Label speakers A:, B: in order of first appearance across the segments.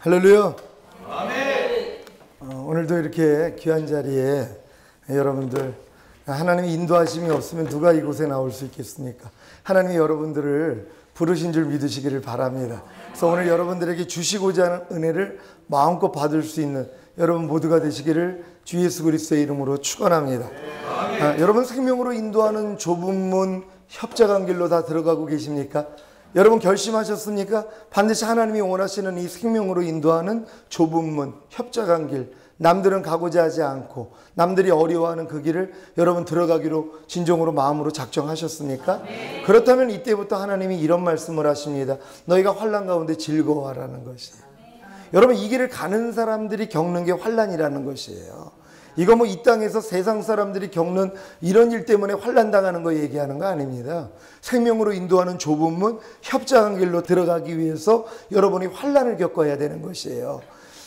A: 할렐루야. 아멘. 오늘도 이렇게 귀한 자리에 여러분들, 하나님의 인도하심이 없으면 누가 이곳에 나올 수 있겠습니까? 하나님이 여러분들을 부르신 줄 믿으시기를 바랍니다. 그래서 오늘 여러분들에게 주시고자 하는 은혜를 마음껏 받을 수 있는 여러분 모두가 되시기를 주 예수 그리스도의 이름으로 축원합니다. 여러분 생명으로 인도하는 좁은 문 협작한 길로 다 들어가고 계십니까? 여러분 결심하셨습니까? 반드시 하나님이 원하시는 이 생명으로 인도하는 좁은 문 협작한 길, 남들은 가고자 하지 않고 남들이 어려워하는 그 길을 여러분 들어가기로 진정으로 마음으로 작정하셨습니까? 그렇다면 이때부터 하나님이 이런 말씀을 하십니다. 너희가 환난 가운데 즐거워하라는 것이에요. 여러분 이 길을 가는 사람들이 겪는 게 환난이라는 것이에요. 이거 뭐 이 땅에서 세상 사람들이 겪는 이런 일 때문에 환난 당하는 거 얘기하는 거 아닙니다. 생명으로 인도하는 좁은 문 협작한 길로 들어가기 위해서 여러분이 환난을 겪어야 되는 것이에요.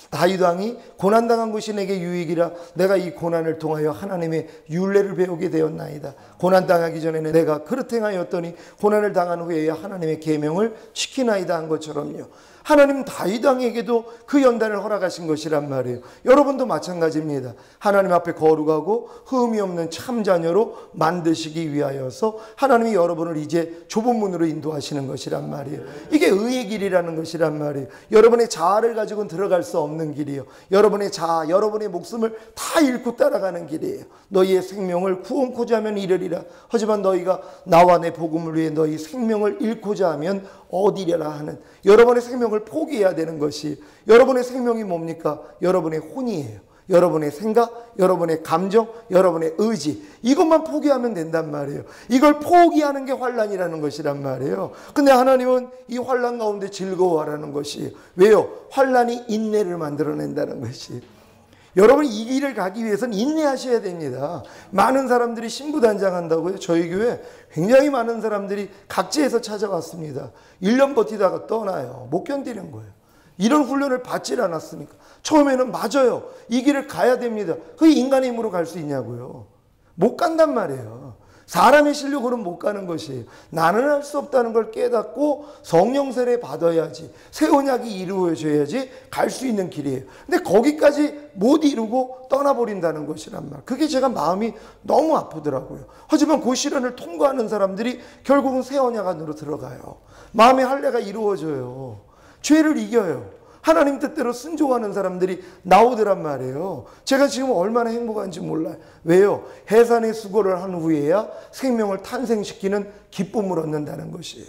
A: 다윗 왕이 고난당한 것이 내게 유익이라 내가 이 고난을 통하여 하나님의 율례를 배우게 되었나이다. 고난당하기 전에는 내가 그릇 행하였더니 고난을 당한 후에야 하나님의 계명을 지키나이다 한 것처럼요. 하나님 다윗 왕에게도 그 연단을 허락하신 것이란 말이에요. 여러분도 마찬가지입니다. 하나님 앞에 거룩하고 흠이 없는 참 자녀로 만드시기 위하여서 하나님이 여러분을 이제 좁은 문으로 인도하시는 것이란 말이에요. 이게 의의 길이라는 것이란 말이에요. 여러분의 자아를 가지고는 들어갈 수 없는 길이에요. 여러분의 자아, 여러분의 목숨을 다 잃고 따라가는 길이에요. 너희의 생명을 구원코자 하면 이르리라. 하지만 너희가 나와 내 복음을 위해 너희 생명을 잃고자 하면 어디려라 하는, 여러분의 생명을 포기해야 되는 것이, 여러분의 생명이 뭡니까? 여러분의 혼이에요. 여러분의 생각, 여러분의 감정, 여러분의 의지, 이것만 포기하면 된단 말이에요. 이걸 포기하는 게 환난이라는 것이란 말이에요. 근데 하나님은 이 환난 가운데 즐거워하라는 것이, 왜요? 환난이 인내를 만들어낸다는 것이. 여러분 이 길을 가기 위해서는 인내하셔야 됩니다. 많은 사람들이 신부단장한다고요. 저희 교회 굉장히 많은 사람들이 각지에서 찾아왔습니다. 1년 버티다가 떠나요. 못 견디는 거예요. 이런 훈련을 받질 않았으니까. 처음에는 맞아요. 이 길을 가야 됩니다. 그게 인간의 힘으로 갈 수 있냐고요. 못 간단 말이에요. 사람의 실력으로는 못 가는 것이에요. 나는 할 수 없다는 걸 깨닫고 성령 세례 받아야지, 새 언약이 이루어져야지 갈 수 있는 길이에요. 근데 거기까지 못 이루고 떠나버린다는 것이란 말. 그게 제가 마음이 너무 아프더라고요. 하지만 그 시련을 통과하는 사람들이 결국은 새 언약 안으로 들어가요. 마음의 할례가 이루어져요. 죄를 이겨요. 하나님 뜻대로 순종하는 사람들이 나오더란 말이에요. 제가 지금 얼마나 행복한지 몰라요. 왜요? 해산의 수고를 한 후에야 생명을 탄생시키는 기쁨을 얻는다는 것이에요.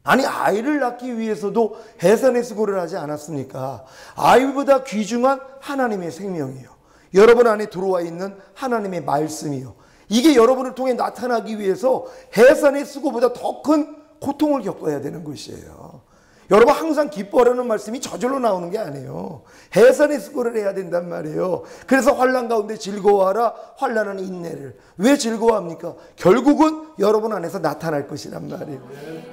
A: 아니 아이를 낳기 위해서도 해산의 수고를 하지 않았습니까? 아이보다 귀중한 하나님의 생명이요, 여러분 안에 들어와 있는 하나님의 말씀이요, 이게 여러분을 통해 나타나기 위해서 해산의 수고보다 더 큰 고통을 겪어야 되는 것이에요. 여러분 항상 기뻐하라는 말씀이 저절로 나오는 게 아니에요. 해산의 수고를 해야 된단 말이에요. 그래서 환난 가운데 즐거워하라. 환난은 인내를. 왜 즐거워합니까? 결국은 여러분 안에서 나타날 것이란 말이에요.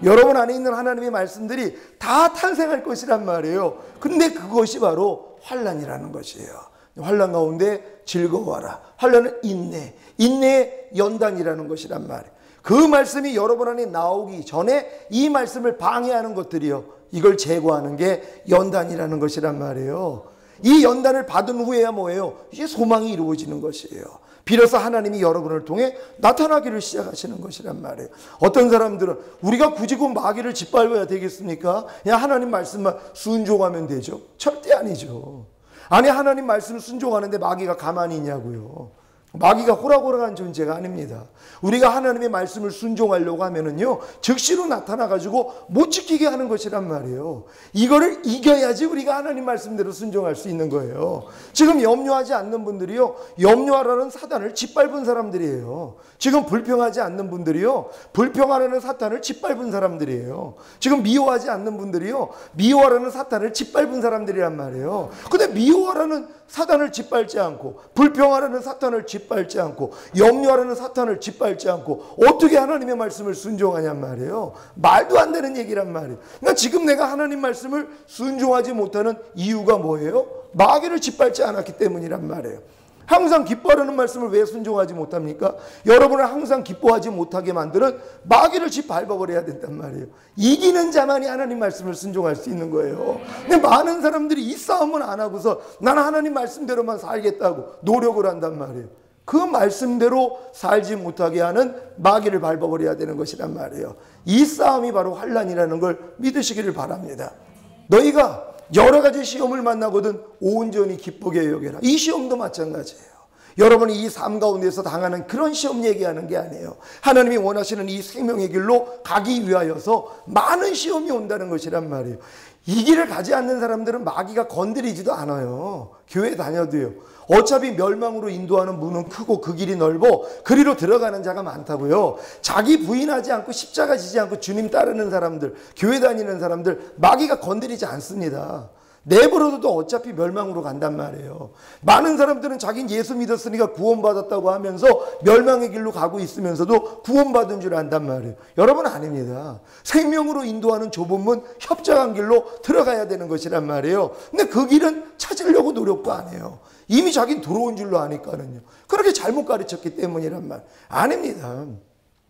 A: 여러분 안에 있는 하나님의 말씀들이 다 탄생할 것이란 말이에요. 근데 그것이 바로 환난이라는 것이에요. 환난 가운데 즐거워하라. 환난은 인내. 인내의 연단이라는 것이란 말이에요. 그 말씀이 여러분 안에 나오기 전에 이 말씀을 방해하는 것들이요, 이걸 제거하는 게 연단이라는 것이란 말이에요. 이 연단을 받은 후에야 뭐예요? 이제 소망이 이루어지는 것이에요. 비로소 하나님이 여러분을 통해 나타나기를 시작하시는 것이란 말이에요. 어떤 사람들은 우리가 굳이 그 마귀를 짓밟아야 되겠습니까? 그냥 하나님 말씀만 순종하면 되죠? 절대 아니죠. 아니 하나님 말씀을 순종하는데 마귀가 가만히 있냐고요. 마귀가 호락호락한 존재가 아닙니다. 우리가 하나님의 말씀을 순종하려고 하면은요, 즉시로 나타나가지고 못 지키게 하는 것이란 말이에요. 이거를 이겨야지 우리가 하나님 말씀대로 순종할 수 있는 거예요. 지금 염려하지 않는 분들이요, 염려하라는 사단을 짓밟은 사람들이에요. 지금 불평하지 않는 분들이요, 불평하라는 사탄을 짓밟은 사람들이에요. 지금 미워하지 않는 분들이요, 미워하라는 사탄을 짓밟은 사람들이란 말이에요. 근데 미워하라는 사탄을 짓밟지 않고, 불평하라는 사탄을 짓밟지 않고, 염려하라는 사탄을 짓밟지 않고 어떻게 하나님의 말씀을 순종하냔 말이에요. 말도 안 되는 얘기란 말이에요. 그러니까 지금 내가 하나님 말씀을 순종하지 못하는 이유가 뭐예요? 마귀를 짓밟지 않았기 때문이란 말이에요. 항상 기뻐하라는 말씀을 왜 순종하지 못합니까? 여러분을 항상 기뻐하지 못하게 만드는 마귀를 밟아버려야 된단 말이에요. 이기는 자만이 하나님 말씀을 순종할 수 있는 거예요. 근데 많은 사람들이 이 싸움은 안 하고서 나는 하나님 말씀대로만 살겠다고 노력을 한단 말이에요. 그 말씀대로 살지 못하게 하는 마귀를 밟아버려야 되는 것이란 말이에요. 이 싸움이 바로 환난이라는 걸 믿으시기를 바랍니다. 너희가 여러 가지 시험을 만나거든 온전히 기쁘게 여겨라. 이 시험도 마찬가지예요. 여러분이 이 삶 가운데서 당하는 그런 시험 얘기하는 게 아니에요. 하나님이 원하시는 이 생명의 길로 가기 위하여서 많은 시험이 온다는 것이란 말이에요. 이 길을 가지 않는 사람들은 마귀가 건드리지도 않아요. 교회 다녀도요. 어차피 멸망으로 인도하는 문은 크고 그 길이 넓어 그리로 들어가는 자가 많다고요. 자기 부인하지 않고 십자가 지지 않고 주님 따르는 사람들, 교회 다니는 사람들 마귀가 건드리지 않습니다. 내버려둬도 어차피 멸망으로 간단 말이에요. 많은 사람들은 자기는 예수 믿었으니까 구원받았다고 하면서 멸망의 길로 가고 있으면서도 구원받은 줄 안단 말이에요. 여러분 아닙니다. 생명으로 인도하는 좁은 문, 협착한 길로 들어가야 되는 것이란 말이에요. 근데 그 길은 찾으려고 노력도 안 해요. 이미 자기는 들어온 줄로 아니까는요. 그렇게 잘못 가르쳤기 때문이란 말 아닙니다.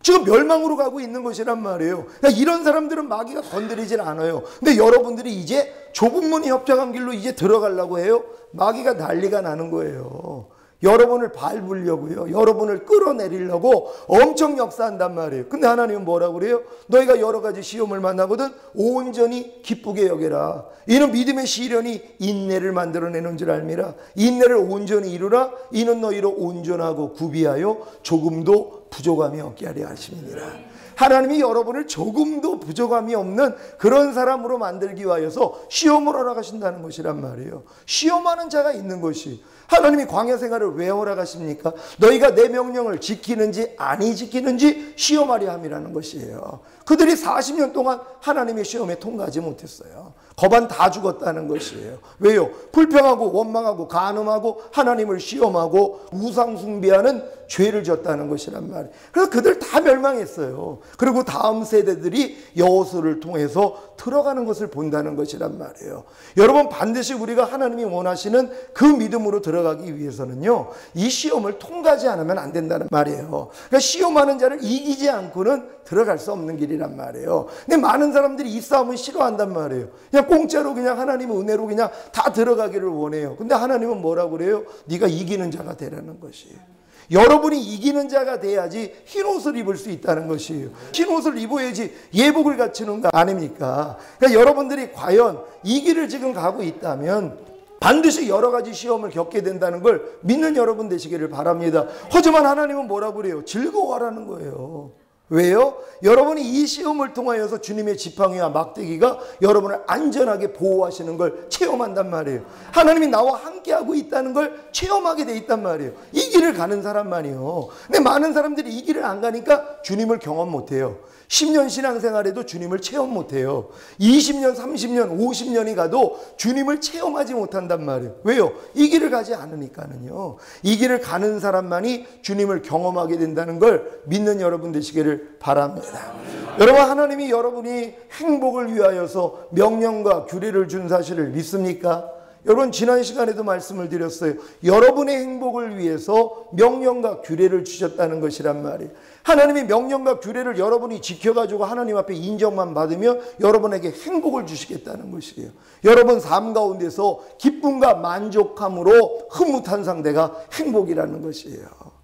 A: 지금 멸망으로 가고 있는 것이란 말이에요. 그러니까 이런 사람들은 마귀가 건드리질 않아요. 근데 여러분들이 이제 좁은 문이 협착한 길로 이제 들어가려고 해요. 마귀가 난리가 나는 거예요. 여러분을 밟으려고요. 여러분을 끌어내리려고 엄청 역사한단 말이에요. 근데 하나님은 뭐라고 그래요? 너희가 여러 가지 시험을 만나거든 온전히 기쁘게 여겨라. 이는 믿음의 시련이 인내를 만들어내는 줄 알미라. 인내를 온전히 이루라. 이는 너희로 온전하고 구비하여 조금도 부족함이 없게 하려 하심이니라. 하나님이 여러분을 조금도 부족함이 없는 그런 사람으로 만들기 위하여서 시험을 허락하신다는 것이란 말이에요. 시험하는 자가 있는 것이 하나님이 광야 생활을 왜 허락하십니까? 너희가 내 명령을 지키는지 아니 지키는지 시험하려 함이라는 것이에요. 그들이 40년 동안 하나님의 시험에 통과하지 못했어요. 거반 다 죽었다는 것이에요. 왜요? 불평하고 원망하고 간음하고 하나님을 시험하고 우상 숭배하는 죄를 졌다는 것이란 말이에요. 그래서 그들 다 멸망했어요. 그리고 다음 세대들이 여호수아를 통해서 들어가는 것을 본다는 것이란 말이에요. 여러분 반드시 우리가 하나님이 원하시는 그 믿음으로 들어가기 위해서는요. 이 시험을 통과하지 않으면 안 된다는 말이에요. 그러니까 시험하는 자를 이기지 않고는 들어갈 수 없는 길이란 말이에요. 근데 많은 사람들이 이 싸움을 싫어한단 말이에요. 그냥 공짜로 그냥 하나님의 은혜로 그냥 다 들어가기를 원해요. 근데 하나님은 뭐라고 그래요? 네가 이기는 자가 되라는 것이에요. 여러분이 이기는 자가 돼야지 흰옷을 입을 수 있다는 것이에요. 흰옷을 입어야지 예복을 갖추는 거 아닙니까? 그러니까 여러분들이 과연 이 길을 지금 가고 있다면 반드시 여러 가지 시험을 겪게 된다는 걸 믿는 여러분 되시기를 바랍니다. 하지만 하나님은 뭐라고 그래요? 즐거워하라는 거예요. 왜요? 여러분이 이 시험을 통하여서 주님의 지팡이와 막대기가 여러분을 안전하게 보호하시는 걸 체험한단 말이에요. 하나님이 나와 함께하고 있다는 걸 체험하게 돼 있단 말이에요. 이 길을 가는 사람만이요. 근데 많은 사람들이 이 길을 안 가니까 주님을 경험 못해요. 10년 신앙생활에도 주님을 체험 못해요. 20년, 30년, 50년이 가도 주님을 체험하지 못한단 말이에요. 왜요? 이 길을 가지 않으니까는요. 이 길을 가는 사람만이 주님을 경험하게 된다는 걸 믿는 여러분 되시기를 바랍니다. 여러분 하나님이 여러분이 행복을 위하여서 명령과 규례를 준 사실을 믿습니까? 여러분 지난 시간에도 말씀을 드렸어요. 여러분의 행복을 위해서 명령과 규례를 주셨다는 것이란 말이에요. 하나님이 명령과 규례를 여러분이 지켜가지고 하나님 앞에 인정만 받으면 여러분에게 행복을 주시겠다는 것이에요. 여러분 삶 가운데서 기쁨과 만족함으로 흐뭇한 상대가 행복이라는 것이에요.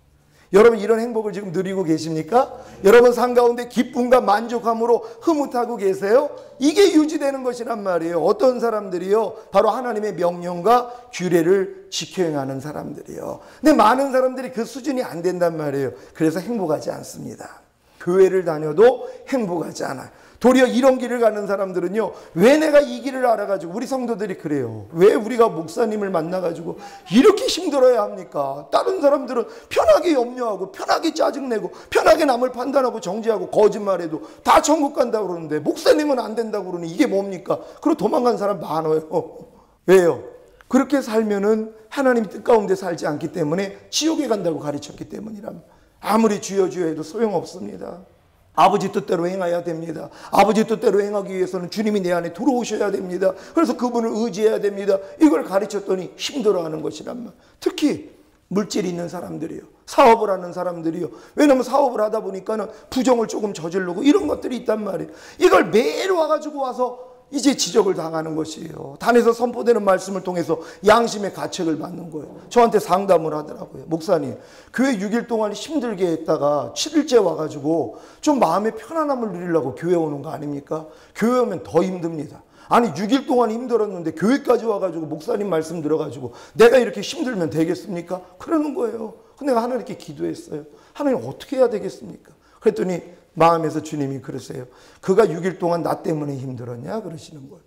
A: 여러분 이런 행복을 지금 누리고 계십니까? 여러분 삶 가운데 기쁨과 만족함으로 흐뭇하고 계세요? 이게 유지되는 것이란 말이에요. 어떤 사람들이요? 바로 하나님의 명령과 규례를 지켜 행하는 사람들이요. 근데 많은 사람들이 그 수준이 안 된단 말이에요. 그래서 행복하지 않습니다. 교회를 다녀도 행복하지 않아요. 도리어 이런 길을 가는 사람들은요. 왜 내가 이 길을 알아가지고 우리 성도들이 그래요. 왜 우리가 목사님을 만나가지고 이렇게 힘들어야 합니까? 다른 사람들은 편하게 염려하고 편하게 짜증내고 편하게 남을 판단하고 정죄하고 거짓말해도 다 천국 간다고 그러는데 목사님은 안 된다고 그러니 이게 뭡니까? 그리고 도망간 사람 많아요. 왜요? 그렇게 살면은 하나님 뜻 가운데 살지 않기 때문에 지옥에 간다고 가르쳤기 때문이랍니다. 아무리 주여 주여 해도 소용없습니다. 아버지 뜻대로 행해야 됩니다. 아버지 뜻대로 행하기 위해서는 주님이 내 안에 들어오셔야 됩니다. 그래서 그분을 의지해야 됩니다. 이걸 가르쳤더니 힘들어하는 것이란 말. 특히 물질이 있는 사람들이요. 사업을 하는 사람들이요. 왜냐면 사업을 하다 보니까는 부정을 조금 저지르고 이런 것들이 있단 말이에요. 이걸 매일 와가지고 와서 이제 지적을 당하는 것이에요. 단에서 선포되는 말씀을 통해서 양심의 가책을 받는 거예요. 저한테 상담을 하더라고요. 목사님, 교회 6일 동안 힘들게 했다가 7일째 와가지고 좀 마음의 편안함을 누리려고 교회 오는 거 아닙니까? 교회 오면 더 힘듭니다. 아니 6일 동안 힘들었는데 교회까지 와가지고 목사님 말씀 들어가지고 내가 이렇게 힘들면 되겠습니까? 그러는 거예요. 근데 내가 하나님께 기도했어요. 하나님 어떻게 해야 되겠습니까? 그랬더니 마음에서 주님이 그러세요. 그가 6일 동안 나 때문에 힘들었냐? 그러시는 거예요.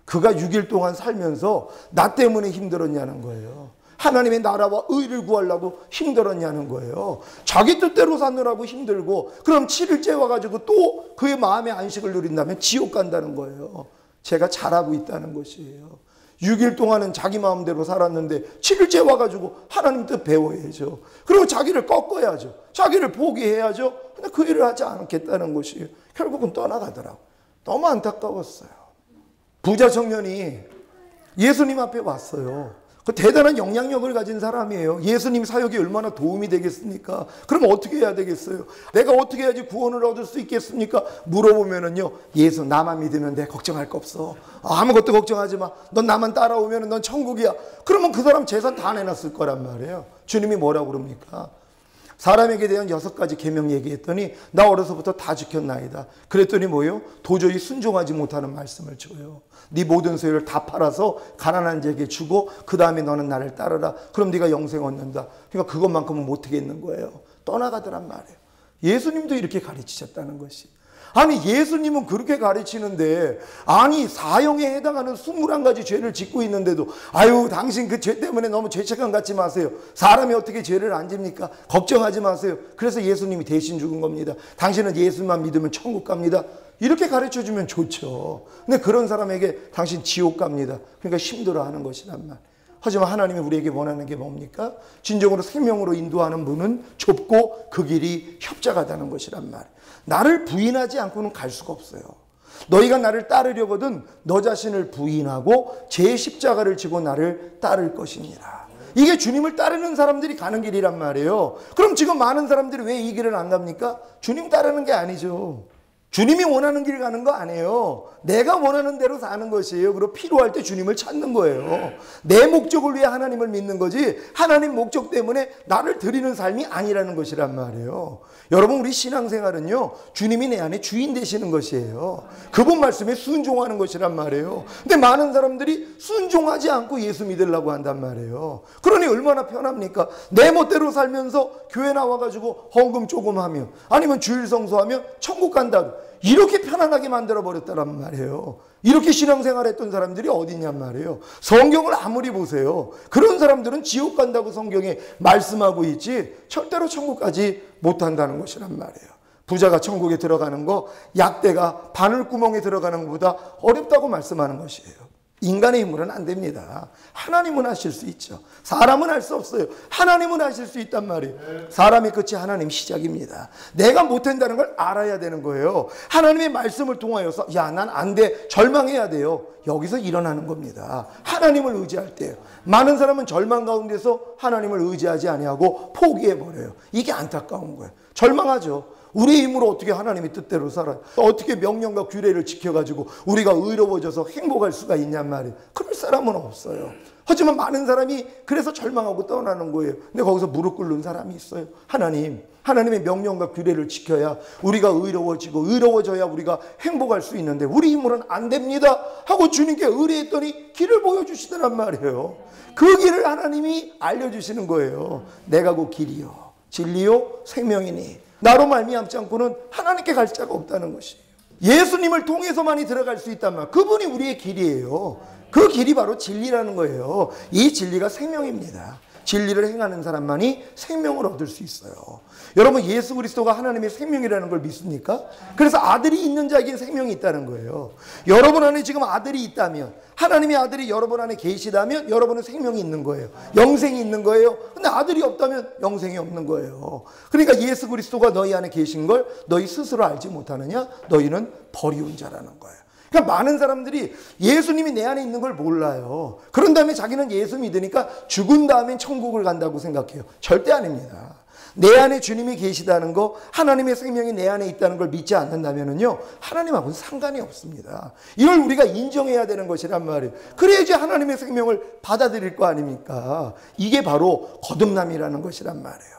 A: 그가 6일 동안 살면서 나 때문에 힘들었냐는 거예요. 하나님의 나라와 의를 구하려고 힘들었냐는 거예요. 자기 뜻대로 사느라고 힘들고 그럼 7일째 와가지고 또 그의 마음의 안식을 누린다면 지옥 간다는 거예요. 제가 잘하고 있다는 것이에요. 6일 동안은 자기 마음대로 살았는데 7일째 와가지고 하나님 뜻 배워야죠. 그리고 자기를 꺾어야죠. 자기를 포기해야죠. 근데 그 일을 하지 않겠다는 것이에요. 결국은 떠나가더라고요. 너무 안타까웠어요. 부자 청년이 예수님 앞에 왔어요. 그 대단한 영향력을 가진 사람이에요. 예수님 사역이 얼마나 도움이 되겠습니까? 그럼 어떻게 해야 되겠어요? 내가 어떻게 해야지 구원을 얻을 수 있겠습니까? 물어보면은요, 예수 나만 믿으면 돼. 걱정할 거 없어. 아무것도 걱정하지 마. 넌 나만 따라오면은 넌 천국이야. 그러면 그 사람 재산 다 내놨을 거란 말이에요. 주님이 뭐라고 그럽니까? 사람에게 대한 6가지 계명 얘기했더니 나 어려서부터 다 지켰나이다. 그랬더니 뭐예요? 도저히 순종하지 못하는 말씀을 줘요. 네 모든 소유를 다 팔아서 가난한 자에게 주고 그 다음에 너는 나를 따르라. 그럼 네가 영생 얻는다. 그러니까 그것만큼은 못하겠는 거예요. 떠나가더란 말이에요. 예수님도 이렇게 가르치셨다는 것이. 아니 예수님은 그렇게 가르치는데 아니 사형에 해당하는 21가지 죄를 짓고 있는데도 아유 당신 그 죄 때문에 너무 죄책감 갖지 마세요. 사람이 어떻게 죄를 안 집니까? 걱정하지 마세요. 그래서 예수님이 대신 죽은 겁니다. 당신은 예수만 믿으면 천국 갑니다. 이렇게 가르쳐주면 좋죠. 근데 그런 사람에게 당신 지옥 갑니다. 그러니까 힘들어하는 것이란 말. 하지만 하나님이 우리에게 원하는 게 뭡니까? 진정으로 생명으로 인도하는 문은 좁고 그 길이 협착하다는 것이란 말. 나를 부인하지 않고는 갈 수가 없어요. 너희가 나를 따르려거든 너 자신을 부인하고 제 십자가를 지고 나를 따를 것이니라. 이게 주님을 따르는 사람들이 가는 길이란 말이에요. 그럼 지금 많은 사람들이 왜 이 길을 안 갑니까? 주님 따르는 게 아니죠. 주님이 원하는 길 가는 거 아니에요. 내가 원하는 대로 사는 것이에요. 그리고 필요할 때 주님을 찾는 거예요. 내 목적을 위해 하나님을 믿는 거지 하나님 목적 때문에 나를 드리는 삶이 아니라는 것이란 말이에요. 여러분 우리 신앙생활은요 주님이 내 안에 주인 되시는 것이에요. 그분 말씀에 순종하는 것이란 말이에요. 근데 많은 사람들이 순종하지 않고 예수 믿으려고 한단 말이에요. 그러니 얼마나 편합니까? 내 멋대로 살면서 교회 나와가지고 헌금 조금 하면 아니면 주일 성수하면 천국 간다. 이렇게 편안하게 만들어버렸다란 말이에요. 이렇게 신앙생활 했던 사람들이 어디 있냔 말이에요. 성경을 아무리 보세요. 그런 사람들은 지옥 간다고 성경에 말씀하고 있지 절대로 천국까지 못한다는 것이란 말이에요. 부자가 천국에 들어가는 거 약대가 바늘구멍에 들어가는 것보다 어렵다고 말씀하는 것이에요. 인간의 힘으로는 안 됩니다. 하나님은 하실 수 있죠. 사람은 할 수 없어요. 하나님은 하실 수 있단 말이에요. 사람의 끝이 하나님 시작입니다. 내가 못한다는 걸 알아야 되는 거예요. 하나님의 말씀을 통하여서 야, 난 안 돼. 절망해야 돼요. 여기서 일어나는 겁니다. 하나님을 의지할 때요. 많은 사람은 절망 가운데서 하나님을 의지하지 아니하고 포기해버려요. 이게 안타까운 거예요. 절망하죠. 우리의 힘으로 어떻게 하나님의 뜻대로 살아요? 어떻게 명령과 규례를 지켜가지고 우리가 의로워져서 행복할 수가 있냔 말이에요. 그럴 사람은 없어요. 하지만 많은 사람이 그래서 절망하고 떠나는 거예요. 근데 거기서 무릎 꿇는 사람이 있어요. 하나님의 명령과 규례를 지켜야 우리가 의로워지고 의로워져야 우리가 행복할 수 있는데 우리 힘으로는 안 됩니다 하고 주님께 의뢰했더니 길을 보여주시더란 말이에요. 그 길을 하나님이 알려주시는 거예요. 내가 그 길이요 진리요 생명이니 나로 말미암지 않고는 하나님께 갈 자가 없다는 것이에요. 예수님을 통해서만이 들어갈 수 있단 말. 그분이 우리의 길이에요. 그 길이 바로 진리라는 거예요. 이 진리가 생명입니다. 진리를 행하는 사람만이 생명을 얻을 수 있어요. 여러분 예수 그리스도가 하나님의 생명이라는 걸 믿습니까? 그래서 아들이 있는 자에겐 생명이 있다는 거예요. 여러분 안에 지금 아들이 있다면 하나님의 아들이 여러분 안에 계시다면 여러분은 생명이 있는 거예요. 영생이 있는 거예요. 근데 아들이 없다면 영생이 없는 거예요. 그러니까 예수 그리스도가 너희 안에 계신 걸 너희 스스로 알지 못하느냐? 너희는 버리운 자라는 거예요. 그러니까 많은 사람들이 예수님이 내 안에 있는 걸 몰라요. 그런 다음에 자기는 예수 믿으니까 죽은 다음엔 천국을 간다고 생각해요. 절대 아닙니다. 내 안에 주님이 계시다는 거, 하나님의 생명이 내 안에 있다는 걸 믿지 않는다면요, 하나님하고는 상관이 없습니다. 이걸 우리가 인정해야 되는 것이란 말이에요. 그래야지 하나님의 생명을 받아들일 거 아닙니까? 이게 바로 거듭남이라는 것이란 말이에요.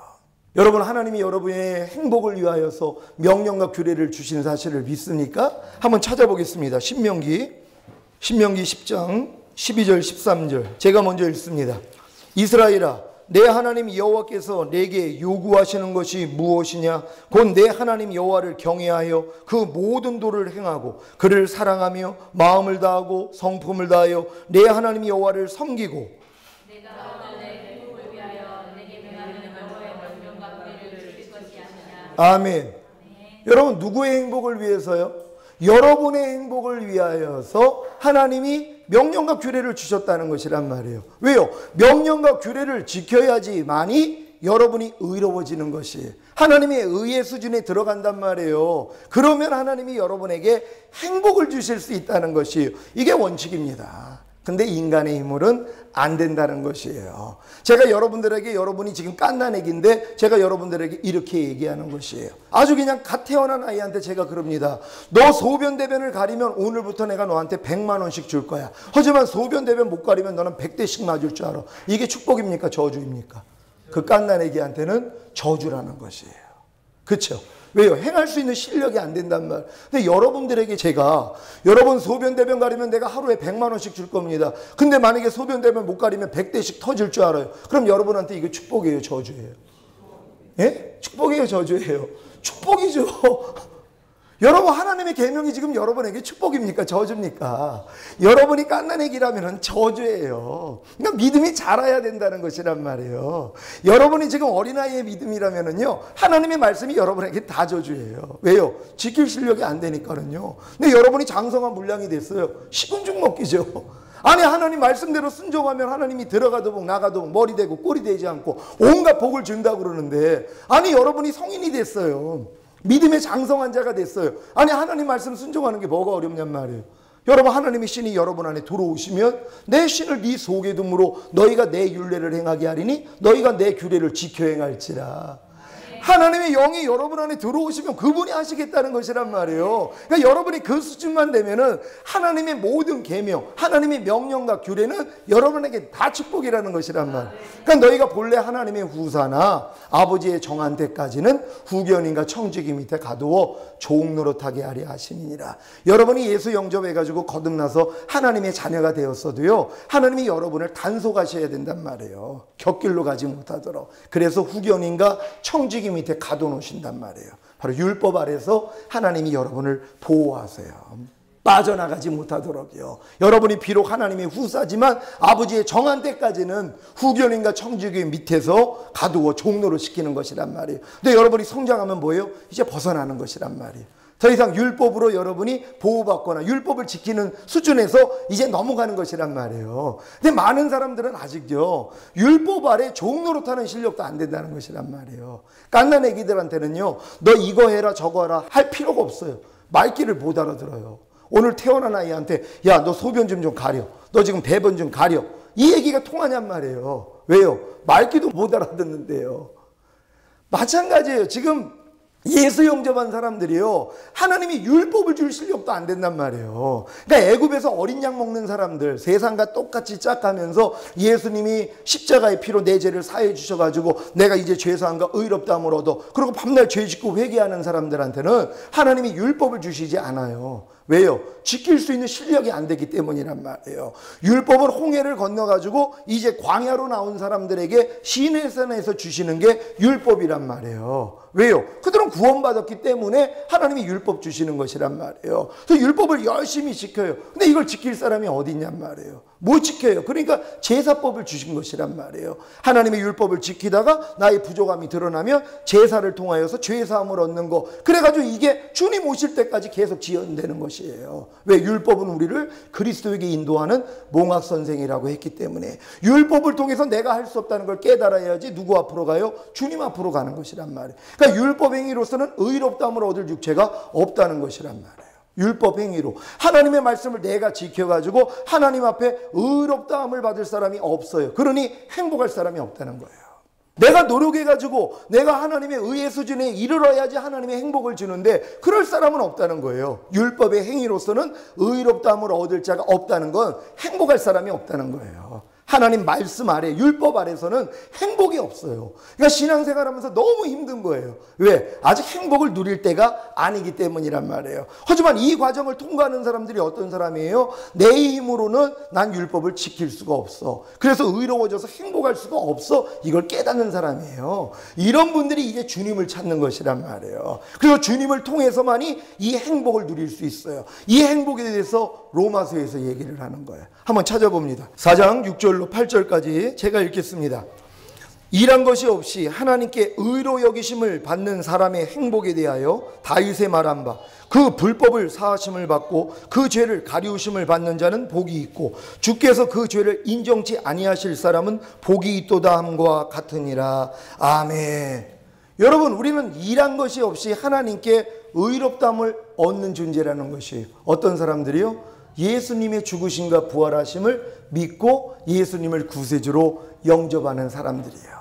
A: 여러분, 하나님이 여러분의 행복을 위하여서 명령과 규례를 주신 사실을 믿습니까? 한번 찾아보겠습니다. 신명기 10장 12절 13절 제가 먼저 읽습니다. 이스라엘아, 내 하나님 여호와께서 내게 요구하시는 것이 무엇이냐? 곧 내 하나님 여호와를 경외하여 그 모든 도를 행하고 그를 사랑하며 마음을 다하고 성품을 다하여 내 하나님 여호와를 섬기고 내가 내 행복을 위하여 내게 명하는 여호와의 명령과 규례를 주실 것이 아니냐. 아멘. 여러분, 누구의 행복을 위해서요? 여러분의 행복을 위하여서 하나님이 명령과 규례를 주셨다는 것이란 말이에요. 왜요? 명령과 규례를 지켜야지만이 여러분이 의로워지는 것이, 하나님의 의의 수준에 들어간단 말이에요. 그러면 하나님이 여러분에게 행복을 주실 수 있다는 것이, 이게 원칙입니다. 근데 인간의 힘으로는 안 된다는 것이에요. 제가 여러분들에게, 여러분이 지금 갓난애기인데 제가 여러분들에게 이렇게 얘기하는 것이에요. 아주 그냥 갓 태어난 아이한테 제가 그럽니다. 너 소변 대변을 가리면 오늘부터 내가 너한테 100만 원씩 줄 거야. 하지만 소변 대변 못 가리면 너는 100대씩 맞을 줄 알아. 이게 축복입니까? 저주입니까? 그 갓난애기한테는 저주라는 것이에요. 그렇죠? 왜요? 행할 수 있는 실력이 안 된단 말. 근데 여러분들에게 제가, 여러분 소변 대변 가리면 내가 하루에 100만 원씩 줄 겁니다. 근데 만약에 소변 대변 못 가리면 100대씩 터질 줄 알아요. 그럼 여러분한테 이게 축복이에요, 저주예요? 예? 축복이에요, 저주예요? 축복이죠. 여러분, 하나님의 계명이 지금 여러분에게 축복입니까? 저주입니까? 여러분이 갓난애기라면 저주예요. 그러니까 믿음이 자라야 된다는 것이란 말이에요. 여러분이 지금 어린아이의 믿음이라면요, 하나님의 말씀이 여러분에게 다 저주예요. 왜요? 지킬 실력이 안 되니까는요. 근데 여러분이 장성한 물량이 됐어요. 식은 죽 먹기죠. 아니, 하나님 말씀대로 순종하면 하나님이 들어가도 복 나가도 복 머리 되고 꼬리 되지 않고 온갖 복을 준다고 그러는데, 아니, 여러분이 성인이 됐어요. 믿음의 장성한 자가 됐어요. 아니, 하나님 말씀 순종하는 게 뭐가 어렵냔 말이에요. 여러분, 하나님의 신이 여러분 안에 들어오시면 내 신을 네 속에 둠으로 너희가 내 율례를 행하게 하리니 너희가 내 규례를 지켜 행할지라. 하나님의 영이 여러분 안에 들어오시면 그분이 하시겠다는 것이란 말이에요. 그러니까 여러분이 그 수준만 되면은 하나님의 모든 계명, 하나님의 명령과 규례는 여러분에게 다 축복이라는 것이란 말이에요. 그러니까 너희가 본래 하나님의 후사나 아버지의 정한 때까지는 후견인과 청지기 밑에 가두어 종노릇하게 하려 하심이니라. 여러분이 예수 영접해가지고 거듭나서 하나님의 자녀가 되었어도요, 하나님이 여러분을 단속하셔야 된단 말이에요. 곁길로 가지 못하도록. 그래서 후견인과 청지기 밑에 가둬놓으신단 말이에요. 바로 율법 아래서 하나님이 여러분을 보호하세요. 빠져나가지 못하도록요. 여러분이 비록 하나님의 후사지만 아버지의 정한 때까지는 후견인과 청지기 밑에서 가두어 종노릇 시키는 것이란 말이에요. 근데 여러분이 성장하면 뭐예요? 이제 벗어나는 것이란 말이에요. 더 이상 율법으로 여러분이 보호받거나 율법을 지키는 수준에서 이제 넘어가는 것이란 말이에요. 근데 많은 사람들은 아직요, 율법 아래 종노릇하는 실력도 안 된다는 것이란 말이에요. 갓난 애기들한테는요, 너 이거 해라 저거 해라 할 필요가 없어요. 말귀를 못 알아들어요. 오늘 태어난 아이한테 야, 너 소변 좀 가려, 너 지금 배변 좀 가려, 이 얘기가 통하냔 말이에요. 왜요? 말귀도 못 알아듣는데요. 마찬가지예요. 지금 예수 영접한 사람들이요, 하나님이 율법을 줄 실력도 안 된단 말이에요. 그러니까 애굽에서 어린 양 먹는 사람들, 세상과 똑같이 짝하면서 예수님이 십자가의 피로 내 죄를 사해 주셔가지고 내가 이제 죄사함과 의롭다함을 얻어, 그리고 밤날 죄 짓고 회개하는 사람들한테는 하나님이 율법을 주시지 않아요. 왜요? 지킬 수 있는 실력이 안 되기 때문이란 말이에요. 율법을 홍해를 건너가지고 이제 광야로 나온 사람들에게 시내산에서 주시는 게 율법이란 말이에요. 왜요? 그들은 구원받았기 때문에 하나님이 율법 주시는 것이란 말이에요. 그래서 율법을 열심히 지켜요. 근데 이걸 지킬 사람이 어디 있냔 말이에요. 못 지켜요. 그러니까 제사법을 주신 것이란 말이에요. 하나님의 율법을 지키다가 나의 부족함이 드러나면 제사를 통하여서 죄사함을 얻는 거. 그래가지고 이게 주님 오실 때까지 계속 지연되는 것이에요. 왜? 율법은 우리를 그리스도에게 인도하는 몽학선생이라고 했기 때문에. 율법을 통해서 내가 할 수 없다는 걸 깨달아야지 누구 앞으로 가요? 주님 앞으로 가는 것이란 말이에요. 그러니까 율법 행위로서는 의롭다함을 얻을 육체가 없다는 것이란 말이에요. 율법 행위로. 하나님의 말씀을 내가 지켜가지고 하나님 앞에 의롭다함을 받을 사람이 없어요. 그러니 행복할 사람이 없다는 거예요. 내가 노력해가지고 내가 하나님의 의의 수준에 이르러야지 하나님의 행복을 주는데 그럴 사람은 없다는 거예요. 율법의 행위로서는 의롭다함을 얻을 자가 없다는 건 행복할 사람이 없다는 거예요. 하나님 말씀 아래, 율법 아래서는 행복이 없어요. 그러니까 신앙생활하면서 너무 힘든 거예요. 왜? 아직 행복을 누릴 때가 아니기 때문이란 말이에요. 하지만 이 과정을 통과하는 사람들이 어떤 사람이에요? 내 힘으로는 난 율법을 지킬 수가 없어. 그래서 의로워져서 행복할 수가 없어. 이걸 깨닫는 사람이에요. 이런 분들이 이제 주님을 찾는 것이란 말이에요. 그래서 주님을 통해서만이 이 행복을 누릴 수 있어요. 이 행복에 대해서 로마서에서 얘기를 하는 거예요. 한번 찾아봅니다. 4장 6절로 8절까지 제가 읽겠습니다. 일한 것이 없이 하나님께 의로 여기심을 받는 사람의 행복에 대하여 다윗의 말한 바 그 불법을 사하심을 받고 그 죄를 가리우심을 받는 자는 복이 있고 주께서 그 죄를 인정치 아니하실 사람은 복이 있도다 함과 같으니라. 아멘. 여러분, 우리는 일한 것이 없이 하나님께 의롭다함을 얻는 존재라는 것이에요. 어떤 사람들이요? 예수님의 죽으심과 부활하심을 믿고 예수님을 구세주로 영접하는 사람들이에요.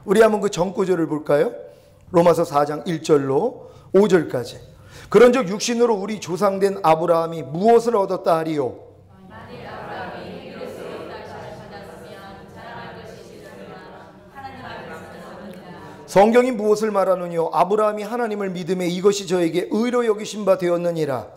A: 우리 한번 그 전구절을 볼까요? 로마서 4장 1절로 5절까지. 그런즉 육신으로 우리 조상된 아브라함이 무엇을 얻었다 하리요?
B: 만일 아브라함이 이로써 땅을 받았으면 자랑할 것이 있으리라. 하나님 앞에서는 얻는다.
A: 성경이 무엇을 말하느뇨? 아브라함이 하나님을 믿음에 이것이 저에게 의로 여기신 바 되었느니라.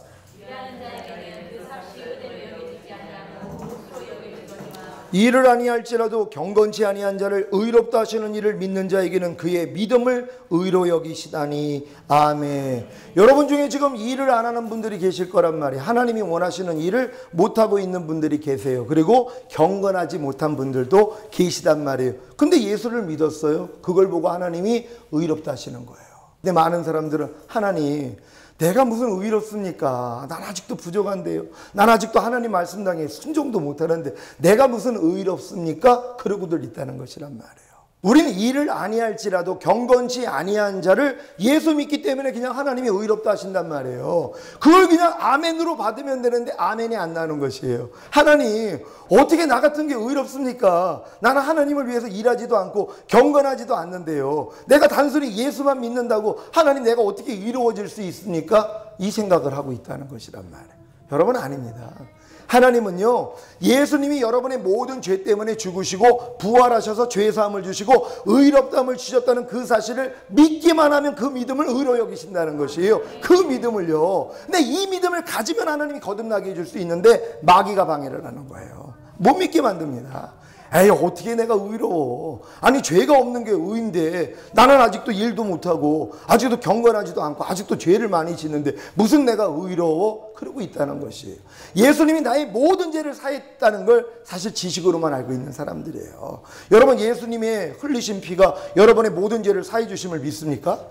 A: 이를 아니할지라도 경건치 아니한 자를 의롭다 하시는 이를 믿는 자에게는 그의 믿음을 의로 여기시다니. 아멘. 여러분 중에 지금 일을 안 하는 분들이 계실 거란 말이에요. 하나님이 원하시는 일을 못하고 있는 분들이 계세요. 그리고 경건하지 못한 분들도 계시단 말이에요. 근데 예수를 믿었어요. 그걸 보고 하나님이 의롭다 하시는 거예요. 근데 많은 사람들은 하나님, 내가 무슨 의롭습니까? 난 아직도 부족한데요. 난 아직도 하나님 말씀당에 순종도 못하는데 내가 무슨 의롭습니까? 그러고들 있다는 것이란 말이에요. 우리는 일을 아니할지라도 경건치 아니한 자를 예수 믿기 때문에 그냥 하나님이 의롭다 하신단 말이에요. 그걸 그냥 아멘으로 받으면 되는데 아멘이 안 나는 것이에요. 하나님, 어떻게 나 같은 게 의롭습니까? 나는 하나님을 위해서 일하지도 않고 경건하지도 않는데요. 내가 단순히 예수만 믿는다고 하나님 내가 어떻게 의로워질 수 있습니까? 이 생각을 하고 있다는 것이란 말이에요. 여러분, 아닙니다. 하나님은요, 예수님이 여러분의 모든 죄 때문에 죽으시고 부활하셔서 죄사함을 주시고 의롭다함을 주셨다는 그 사실을 믿기만 하면 그 믿음을 의로 여기신다는 것이에요. 그 믿음을요. 근데 이 믿음을 가지면 하나님이 거듭나게 해줄 수 있는데 마귀가 방해를 하는 거예요. 못 믿게 만듭니다. 에이, 어떻게 내가 의로워? 아니, 죄가 없는 게 의인데 나는 아직도 일도 못하고 아직도 경건하지도 않고 아직도 죄를 많이 짓는데 무슨 내가 의로워? 그러고 있다는 것이에요. 예수님이 나의 모든 죄를 사했다는 걸 사실 지식으로만 알고 있는 사람들이에요. 여러분, 예수님의 흘리신 피가 여러분의 모든 죄를 사해 주심을 믿습니까?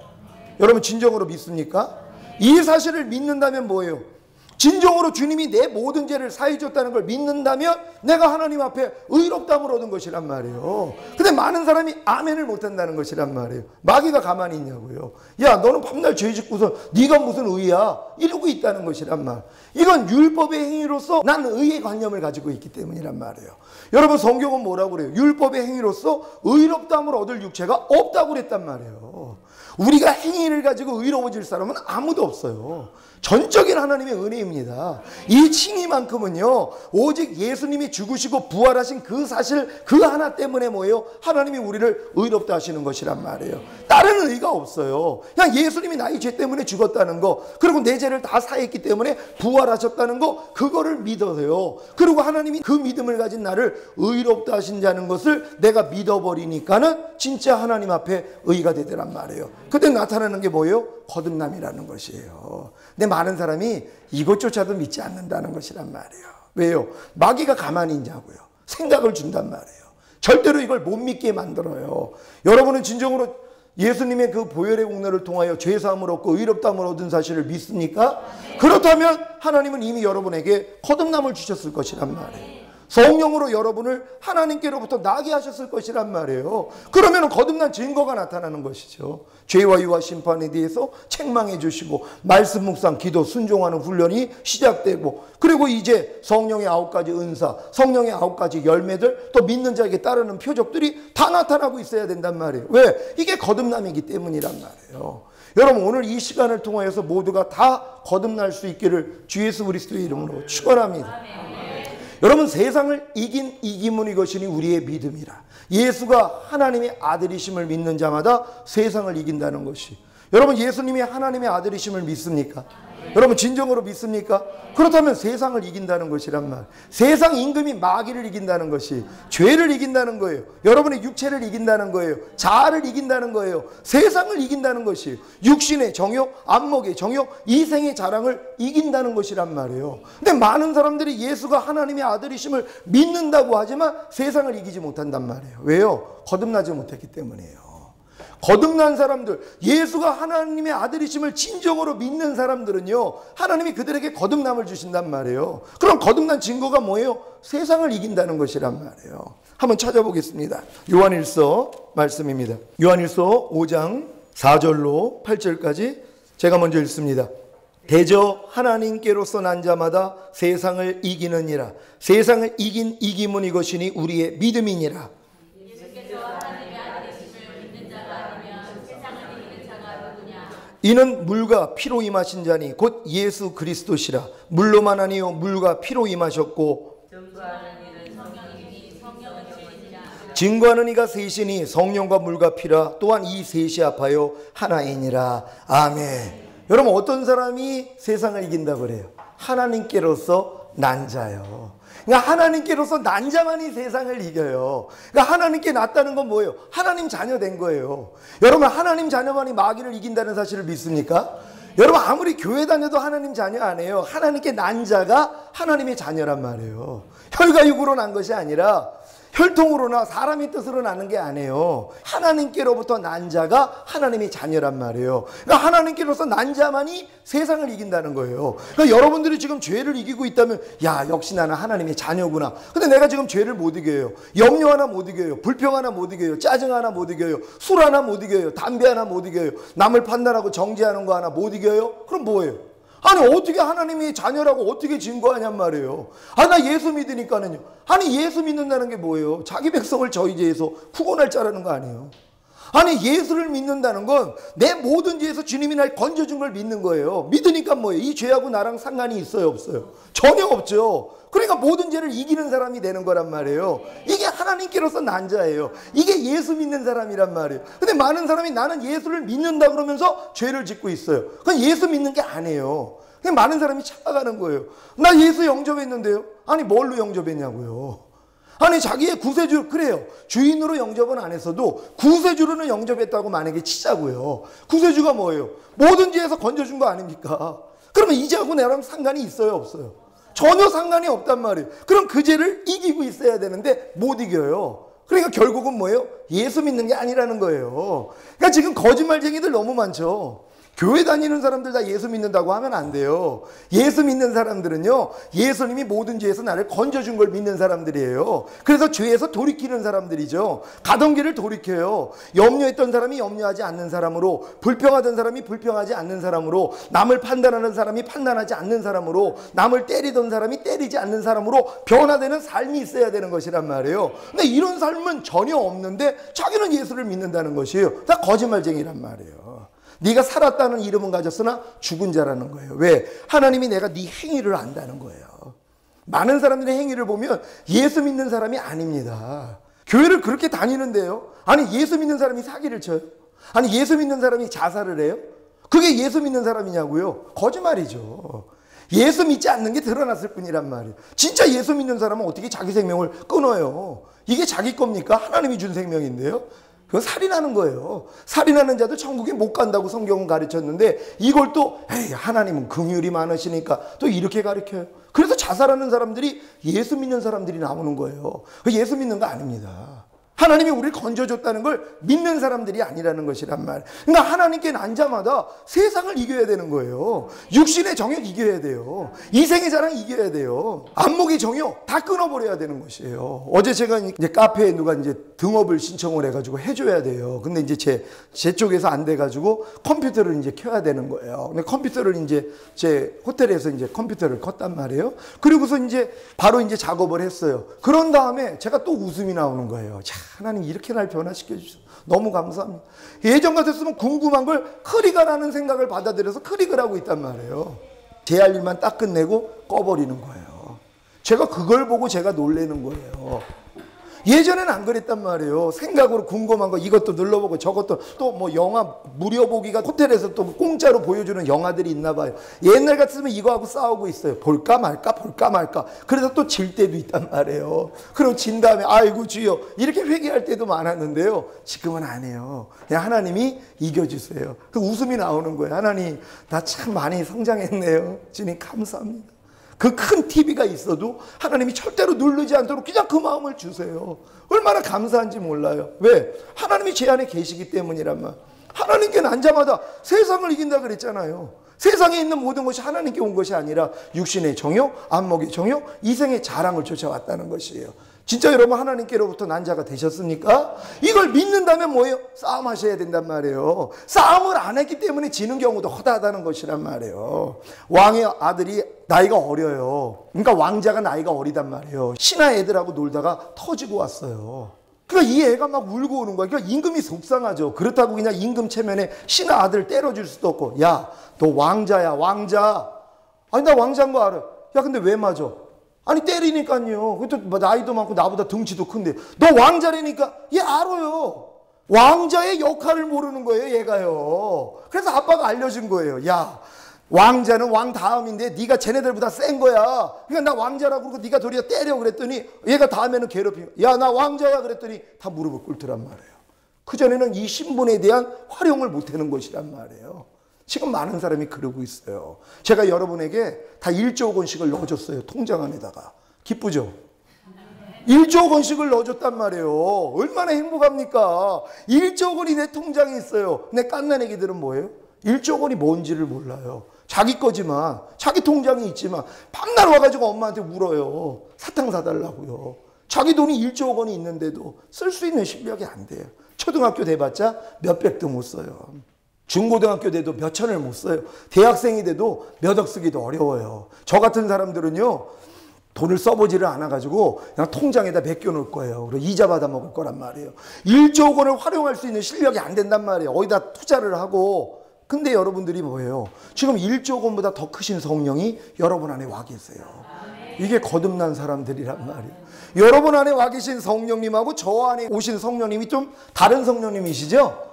A: 여러분, 진정으로 믿습니까? 이 사실을 믿는다면 뭐예요? 진정으로 주님이 내 모든 죄를 사해 줬다는 걸 믿는다면 내가 하나님 앞에 의롭다함을 얻은 것이란 말이에요. 근데 많은 사람이 아멘을 못한다는 것이란 말이에요. 마귀가 가만히 있냐고요. 야, 너는 밤날 죄 짓고서 네가 무슨 의야? 이러고 있다는 것이란 말. 이건 율법의 행위로서 나는 의의 관념을 가지고 있기 때문이란 말이에요. 여러분, 성경은 뭐라고 그래요? 율법의 행위로서 의롭다함을 얻을 육체가 없다고 그랬단 말이에요. 우리가 행위를 가지고 의로워질 사람은 아무도 없어요. 전적인 하나님의 은혜입니다. 이 칭의만큼은요, 오직 예수님이 죽으시고 부활하신 그 사실 그 하나 때문에 뭐예요? 하나님이 우리를 의롭다 하시는 것이란 말이에요. 다른 의가 없어요. 그냥 예수님이 나의 죄 때문에 죽었다는 거, 그리고 내 죄를 다 사했기 때문에 부활하셨다는 거, 그거를 믿어서요. 그리고 하나님이 그 믿음을 가진 나를 의롭다 하신다는 것을 내가 믿어버리니까는 진짜 하나님 앞에 의가 되더란 말이에요. 그때 나타나는 게 뭐예요? 거듭남이라는 것이에요. 근데 많은 사람이 이것조차도 믿지 않는다는 것이란 말이에요. 왜요? 마귀가 가만히 있냐고요. 생각을 준단 말이에요. 절대로 이걸 못 믿게 만들어요. 여러분은 진정으로 예수님의 그 보혈의 공로를 통하여 죄사함을 얻고 의롭다함을 얻은 사실을 믿습니까? 그렇다면 하나님은 이미 여러분에게 거듭남을 주셨을 것이란 말이에요. 성령으로 여러분을 하나님께로부터 나게 하셨을 것이란 말이에요. 그러면 거듭난 증거가 나타나는 것이죠. 죄와 유와 심판에 대해서 책망해 주시고 말씀 묵상, 기도, 순종하는 훈련이 시작되고, 그리고 이제 성령의 9가지 은사, 성령의 9가지 열매들, 또 믿는 자에게 따르는 표적들이 다 나타나고 있어야 된단 말이에요. 왜? 이게 거듭남이기 때문이란 말이에요. 여러분, 오늘 이 시간을 통하여서 모두가 다 거듭날 수 있기를 주 예수 그리스도의 이름으로 축원합니다. 여러분, 세상을 이긴 이기문이 것이니 우리의 믿음이라. 예수가 하나님의 아들이심을 믿는 자마다 세상을 이긴다는 것이. 여러분, 예수님이 하나님의 아들이심을 믿습니까? 여러분, 진정으로 믿습니까? 그렇다면 세상을 이긴다는 것이란 말. 세상 임금이 마귀를 이긴다는 것이, 죄를 이긴다는 거예요. 여러분의 육체를 이긴다는 거예요. 자아를 이긴다는 거예요. 세상을 이긴다는 것이, 육신의 정욕, 안목의 정욕, 이생의 자랑을 이긴다는 것이란 말이에요. 근데 많은 사람들이 예수가 하나님의 아들이심을 믿는다고 하지만 세상을 이기지 못한단 말이에요. 왜요? 거듭나지 못했기 때문이에요. 거듭난 사람들, 예수가 하나님의 아들이심을 진정으로 믿는 사람들은요, 하나님이 그들에게 거듭남을 주신단 말이에요. 그럼 거듭난 증거가 뭐예요? 세상을 이긴다는 것이란 말이에요. 한번 찾아보겠습니다. 요한일서 말씀입니다. 요한일서 5장 4절로 8절까지 제가 먼저 읽습니다. 대저 하나님께로서 난 자마다 세상을 이기느니라. 세상을 이긴 이김은 이것이니 우리의 믿음이니라. 이는 물과 피로 임하신 자니 곧 예수 그리스도시라. 물로만 아니요 물과 피로 임하셨고 증거하는 이가 셋이니 성령과 물과 피라. 또한 이 셋이 합하여 하나이니라. 아멘. 여러분, 어떤 사람이 세상을 이긴다고 그래요? 하나님께로서 난 자요. 그러니까 하나님께로서 난 자만이 세상을 이겨요. 그러니까 하나님께 났다는 건 뭐예요? 하나님 자녀 된 거예요. 여러분, 하나님 자녀만이 마귀를 이긴다는 사실을 믿습니까? 여러분, 아무리 교회 다녀도 하나님 자녀 아니에요. 하나님께 난 자가 하나님의 자녀란 말이에요. 혈과 육으로 난 것이 아니라 혈통으로나 사람의 뜻으로 나는 게 아니에요. 하나님께로부터 난 자가 하나님의 자녀란 말이에요. 그러니까 하나님께로서 난 자만이 세상을 이긴다는 거예요. 그러니까 여러분들이 지금 죄를 이기고 있다면, 야, 역시 나는 하나님의 자녀구나. 근데 내가 지금 죄를 못 이겨요. 염려 하나 못 이겨요. 불평 하나 못 이겨요. 짜증 하나 못 이겨요. 술 하나 못 이겨요. 담배 하나 못 이겨요. 남을 판단하고 정죄하는 거 하나 못 이겨요. 그럼 뭐예요? 아니, 어떻게 하나님이 자녀라고 어떻게 증거하냔 말이에요. 아, 나 예수 믿으니까는요. 아니, 예수 믿는다는 게 뭐예요? 자기 백성을 저희 죄에서 구원할 자라는 거 아니에요. 아니, 예수를 믿는다는 건 내 모든 죄에서 주님이 날 건져준 걸 믿는 거예요. 믿으니까 뭐예요? 이 죄하고 나랑 상관이 있어요, 없어요? 전혀 없죠. 그러니까 모든 죄를 이기는 사람이 되는 거란 말이에요. 이게 하나님께로서 난 자예요. 이게 예수 믿는 사람이란 말이에요. 근데 많은 사람이 나는 예수를 믿는다 그러면서 죄를 짓고 있어요. 그건 예수 믿는 게 아니에요. 그냥 많은 사람이 착각하는 거예요. 나 예수 영접했는데요. 아니, 뭘로 영접했냐고요. 아니, 자기의 구세주, 그래요. 주인으로 영접은 안 했어도 구세주로는 영접했다고 만약에 치자고요. 구세주가 뭐예요? 모든 죄에서 건져준 거 아닙니까? 그러면 이 죄하고 나랑 상관이 있어요, 없어요? 전혀 상관이 없단 말이에요. 그럼 그 죄를 이기고 있어야 되는데 못 이겨요. 그러니까 결국은 뭐예요? 예수 믿는 게 아니라는 거예요. 그러니까 지금 거짓말쟁이들 너무 많죠. 교회 다니는 사람들 다 예수 믿는다고 하면 안 돼요. 예수 믿는 사람들은요, 예수님이 모든 죄에서 나를 건져준 걸 믿는 사람들이에요. 그래서 죄에서 돌이키는 사람들이죠. 가던 길을 돌이켜요. 염려했던 사람이 염려하지 않는 사람으로, 불평하던 사람이 불평하지 않는 사람으로, 남을 판단하는 사람이 판단하지 않는 사람으로, 남을 때리던 사람이 때리지 않는 사람으로 변화되는 삶이 있어야 되는 것이란 말이에요. 근데 이런 삶은 전혀 없는데 자기는 예수를 믿는다는 것이에요. 다 거짓말쟁이란 말이에요. 네가 살았다는 이름은 가졌으나 죽은 자라는 거예요. 왜? 하나님이 내가 네 행위를 안다는 거예요. 많은 사람들의 행위를 보면 예수 믿는 사람이 아닙니다. 교회를 그렇게 다니는데요. 아니, 예수 믿는 사람이 사기를 쳐요? 아니, 예수 믿는 사람이 자살을 해요? 그게 예수 믿는 사람이냐고요? 거짓말이죠. 예수 믿지 않는 게 드러났을 뿐이란 말이에요. 진짜 예수 믿는 사람은 어떻게 자기 생명을 끊어요? 이게 자기 겁니까? 하나님이 준 생명인데요. 그건 살인하는 거예요. 살인하는 자도 천국에 못 간다고 성경은 가르쳤는데 이걸 또 에이, 하나님은 긍휼이 많으시니까 또 이렇게 가르쳐요. 그래서 자살하는 사람들이 예수 믿는 사람들이 나오는 거예요. 예수 믿는 거 아닙니다. 하나님이 우리를 건져줬다는 걸 믿는 사람들이 아니라는 것이란 말. 그러니까 하나님께는 앉자마다 세상을 이겨야 되는 거예요. 육신의 정욕 이겨야 돼요. 이생의 자랑 이겨야 돼요. 안목의 정욕 다 끊어버려야 되는 것이에요. 어제 제가 이제 카페에 누가 이제 등업을 신청을 해가지고 해줘야 돼요. 근데 이제 제 쪽에서 안 돼가지고 컴퓨터를 이제 켜야 되는 거예요. 근데 컴퓨터를 이제 제 호텔에서 이제 컴퓨터를 껐단 말이에요. 그리고서 이제 바로 이제 작업을 했어요. 그런 다음에 제가 또 웃음이 나오는 거예요. 자, 하나님 이렇게 날 변화시켜 주셔서 너무 감사합니다. 예전 같았으면 궁금한 걸 클릭하라는 생각을 받아들여서 클릭을 하고 있단 말이에요. 제 할 일만 딱 끝내고 꺼버리는 거예요. 제가 그걸 보고 제가 놀라는 거예요. 예전에는 안 그랬단 말이에요. 생각으로 궁금한 거 이것도 눌러보고 저것도 또 뭐 영화 무료 보기가 호텔에서 또 공짜로 보여주는 영화들이 있나 봐요. 옛날 같으면 이거하고 싸우고 있어요. 볼까 말까 볼까 말까. 그래서 또 질 때도 있단 말이에요. 그리고 진 다음에 아이고 주여 이렇게 회개할 때도 많았는데요. 지금은 안 해요. 그냥 하나님이 이겨주세요. 그 웃음이 나오는 거예요. 하나님 나 참 많이 성장했네요. 주님 감사합니다. 그 큰 TV가 있어도 하나님이 절대로 누르지 않도록 그냥 그 마음을 주세요. 얼마나 감사한지 몰라요. 왜? 하나님이 제 안에 계시기 때문이란 말. 하나님께는 앉자마자 세상을 이긴다 그랬잖아요. 세상에 있는 모든 것이 하나님께 온 것이 아니라 육신의 정욕, 안목의 정욕, 이생의 자랑을 쫓아왔다는 것이에요. 진짜 여러분 하나님께로부터 난 자가 되셨습니까? 이걸 믿는다면 뭐예요? 싸움하셔야 된단 말이에요. 싸움을 안 했기 때문에 지는 경우도 허다하다는 것이란 말이에요. 왕의 아들이 나이가 어려요. 그러니까 왕자가 나이가 어리단 말이에요. 신하 애들하고 놀다가 터지고 왔어요. 그러니까 이 애가 막 울고 오는 거야. 그러니까 임금이 속상하죠. 그렇다고 그냥 임금 체면에 신하 아들 때려줄 수도 없고, 야, 너 왕자야, 왕자. 아니, 나 왕자인 거 알아. 야, 근데 왜 맞아? 아니, 때리니까요. 그것도 나이도 많고 나보다 등치도 큰데. 너 왕자라니까 얘 알아요. 왕자의 역할을 모르는 거예요, 얘가요. 그래서 아빠가 알려준 거예요. 야, 왕자는 왕 다음인데 네가 쟤네들보다 센 거야. 그러니까 나 왕자라고 그러고 네가 도리어 때려 그랬더니 얘가 다음에는 괴롭히고 야, 나 왕자야 그랬더니 다 무릎을 꿇더란 말이에요. 그전에는 이 신분에 대한 활용을 못하는 것이란 말이에요. 지금 많은 사람이 그러고 있어요. 제가 여러분에게 다 1조 원씩을 넣어줬어요. 통장 안에다가. 기쁘죠? 1조 원씩을 넣어줬단 말이에요. 얼마나 행복합니까? 1조 원이 내 통장에 있어요. 근데 깐난 애기들은 뭐예요? 1조 원이 뭔지를 몰라요. 자기 거지만, 자기 통장이 있지만 밤날 와가지고 엄마한테 울어요. 사탕 사달라고요. 자기 돈이 1조 원이 있는데도 쓸 수 있는 실력이 안 돼요. 초등학교 돼봤자 몇백도 못 써요. 중고등학교 돼도 몇 천을 못 써요. 대학생이 돼도 몇 억 쓰기도 어려워요. 저 같은 사람들은요, 돈을 써보지를 않아가지고 그냥 통장에다 맡겨놓을 거예요. 그리고 이자 받아 먹을 거란 말이에요. 1조 원을 활용할 수 있는 실력이 안 된단 말이에요. 어디다 투자를 하고. 근데 여러분들이 뭐예요? 지금 1조 원보다 더 크신 성령이 여러분 안에 와 계세요. 이게 거듭난 사람들이란 말이에요. 여러분 안에 와 계신 성령님하고 저 안에 오신 성령님이 좀 다른 성령님이시죠?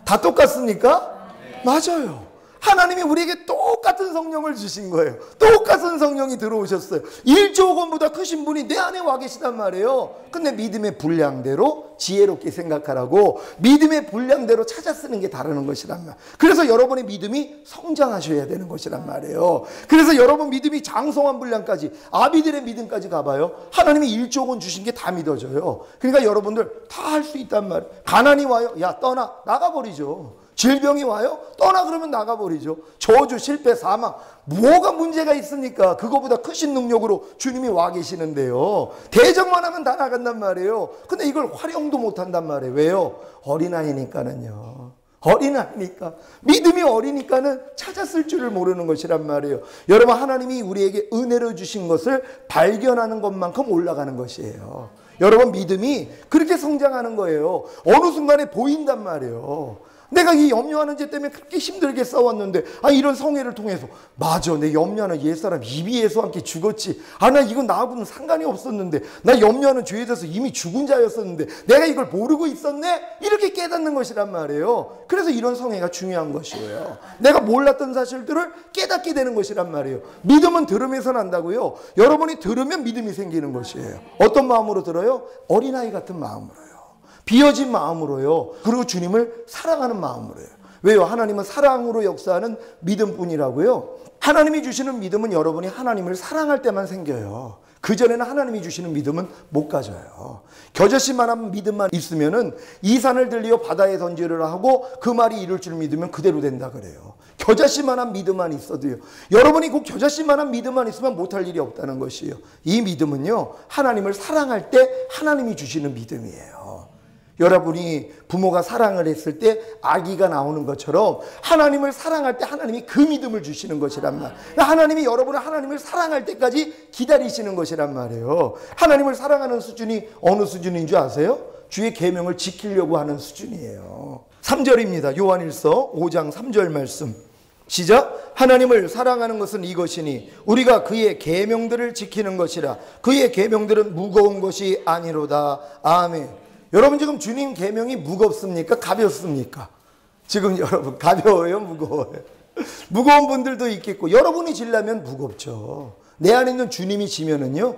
A: 다 똑같습니까? 맞아요. 하나님이 우리에게 똑같은 성령을 주신 거예요. 똑같은 성령이 들어오셨어요. 1조 원보다 크신 분이 내 안에 와 계시단 말이에요. 근데 믿음의 분량대로 지혜롭게 생각하라고 믿음의 분량대로 찾아 쓰는 게 다르는 것이란 말. 그래서 여러분의 믿음이 성장하셔야 되는 것이란 말이에요. 그래서 여러분 믿음이 장성한 분량까지 아비들의 믿음까지 가봐요. 하나님이 1조 원 주신 게 다 믿어져요. 그러니까 여러분들 다 할 수 있단 말이에요. 가난이 와요. 야, 떠나. 나가버리죠. 질병이 와요? 떠나 그러면 나가버리죠. 저주, 실패, 사망 뭐가 문제가 있습니까? 그거보다 크신 능력으로 주님이 와 계시는데요. 대적만 하면 다 나간단 말이에요. 근데 이걸 활용도 못한단 말이에요. 왜요? 어린아이니까는요. 어린아이니까. 믿음이 어리니까는 찾았을 줄을 모르는 것이란 말이에요. 여러분 하나님이 우리에게 은혜로 주신 것을 발견하는 것만큼 올라가는 것이에요. 여러분 믿음이 그렇게 성장하는 거예요. 어느 순간에 보인단 말이에요. 내가 이 염려하는 죄 때문에 그렇게 힘들게 싸웠는데 이런 성회를 통해서 맞아, 내 염려하는 옛사람 이비에서 함께 죽었지. 나 이건 나하고는 상관이 없었는데 나 염려하는 죄에 대해서 이미 죽은 자였었는데 내가 이걸 모르고 있었네? 이렇게 깨닫는 것이란 말이에요. 그래서 이런 성회가 중요한 것이에요. 내가 몰랐던 사실들을 깨닫게 되는 것이란 말이에요. 믿음은 들음에서 난다고요. 여러분이 들으면 믿음이 생기는 것이에요. 어떤 마음으로 들어요? 어린아이 같은 마음으로요. 비어진 마음으로요. 그리고 주님을 사랑하는 마음으로요. 왜요? 하나님은 사랑으로 역사하는 믿음뿐이라고요. 하나님이 주시는 믿음은 여러분이 하나님을 사랑할 때만 생겨요. 그전에는 하나님이 주시는 믿음은 못 가져요. 겨자씨만한 믿음만 있으면은 이 산을 들리어 바다에 던지려라 하고 그 말이 이룰 줄 믿으면 그대로 된다 그래요. 겨자씨만한 믿음만 있어도요. 여러분이 그 겨자씨만한 믿음만 있으면 못할 일이 없다는 것이에요. 이 믿음은요, 하나님을 사랑할 때 하나님이 주시는 믿음이에요. 여러분이 부모가 사랑을 했을 때 아기가 나오는 것처럼 하나님을 사랑할 때 하나님이 그 믿음을 주시는 것이란 말. 하나님이 여러분을 하나님을 사랑할 때까지 기다리시는 것이란 말이에요. 하나님을 사랑하는 수준이 어느 수준인 줄 아세요? 주의 계명을 지키려고 하는 수준이에요. 3절입니다. 요한일서 5장 3절 말씀. 시작. 하나님을 사랑하는 것은 이것이니 우리가 그의 계명들을 지키는 것이라. 그의 계명들은 무거운 것이 아니로다. 아멘. 여러분 지금 주님 계명이 무겁습니까? 가볍습니까? 지금 여러분 가벼워요? 무거워요? 무거운 분들도 있겠고 여러분이 지려면 무겁죠. 내 안에 있는 주님이 지면은요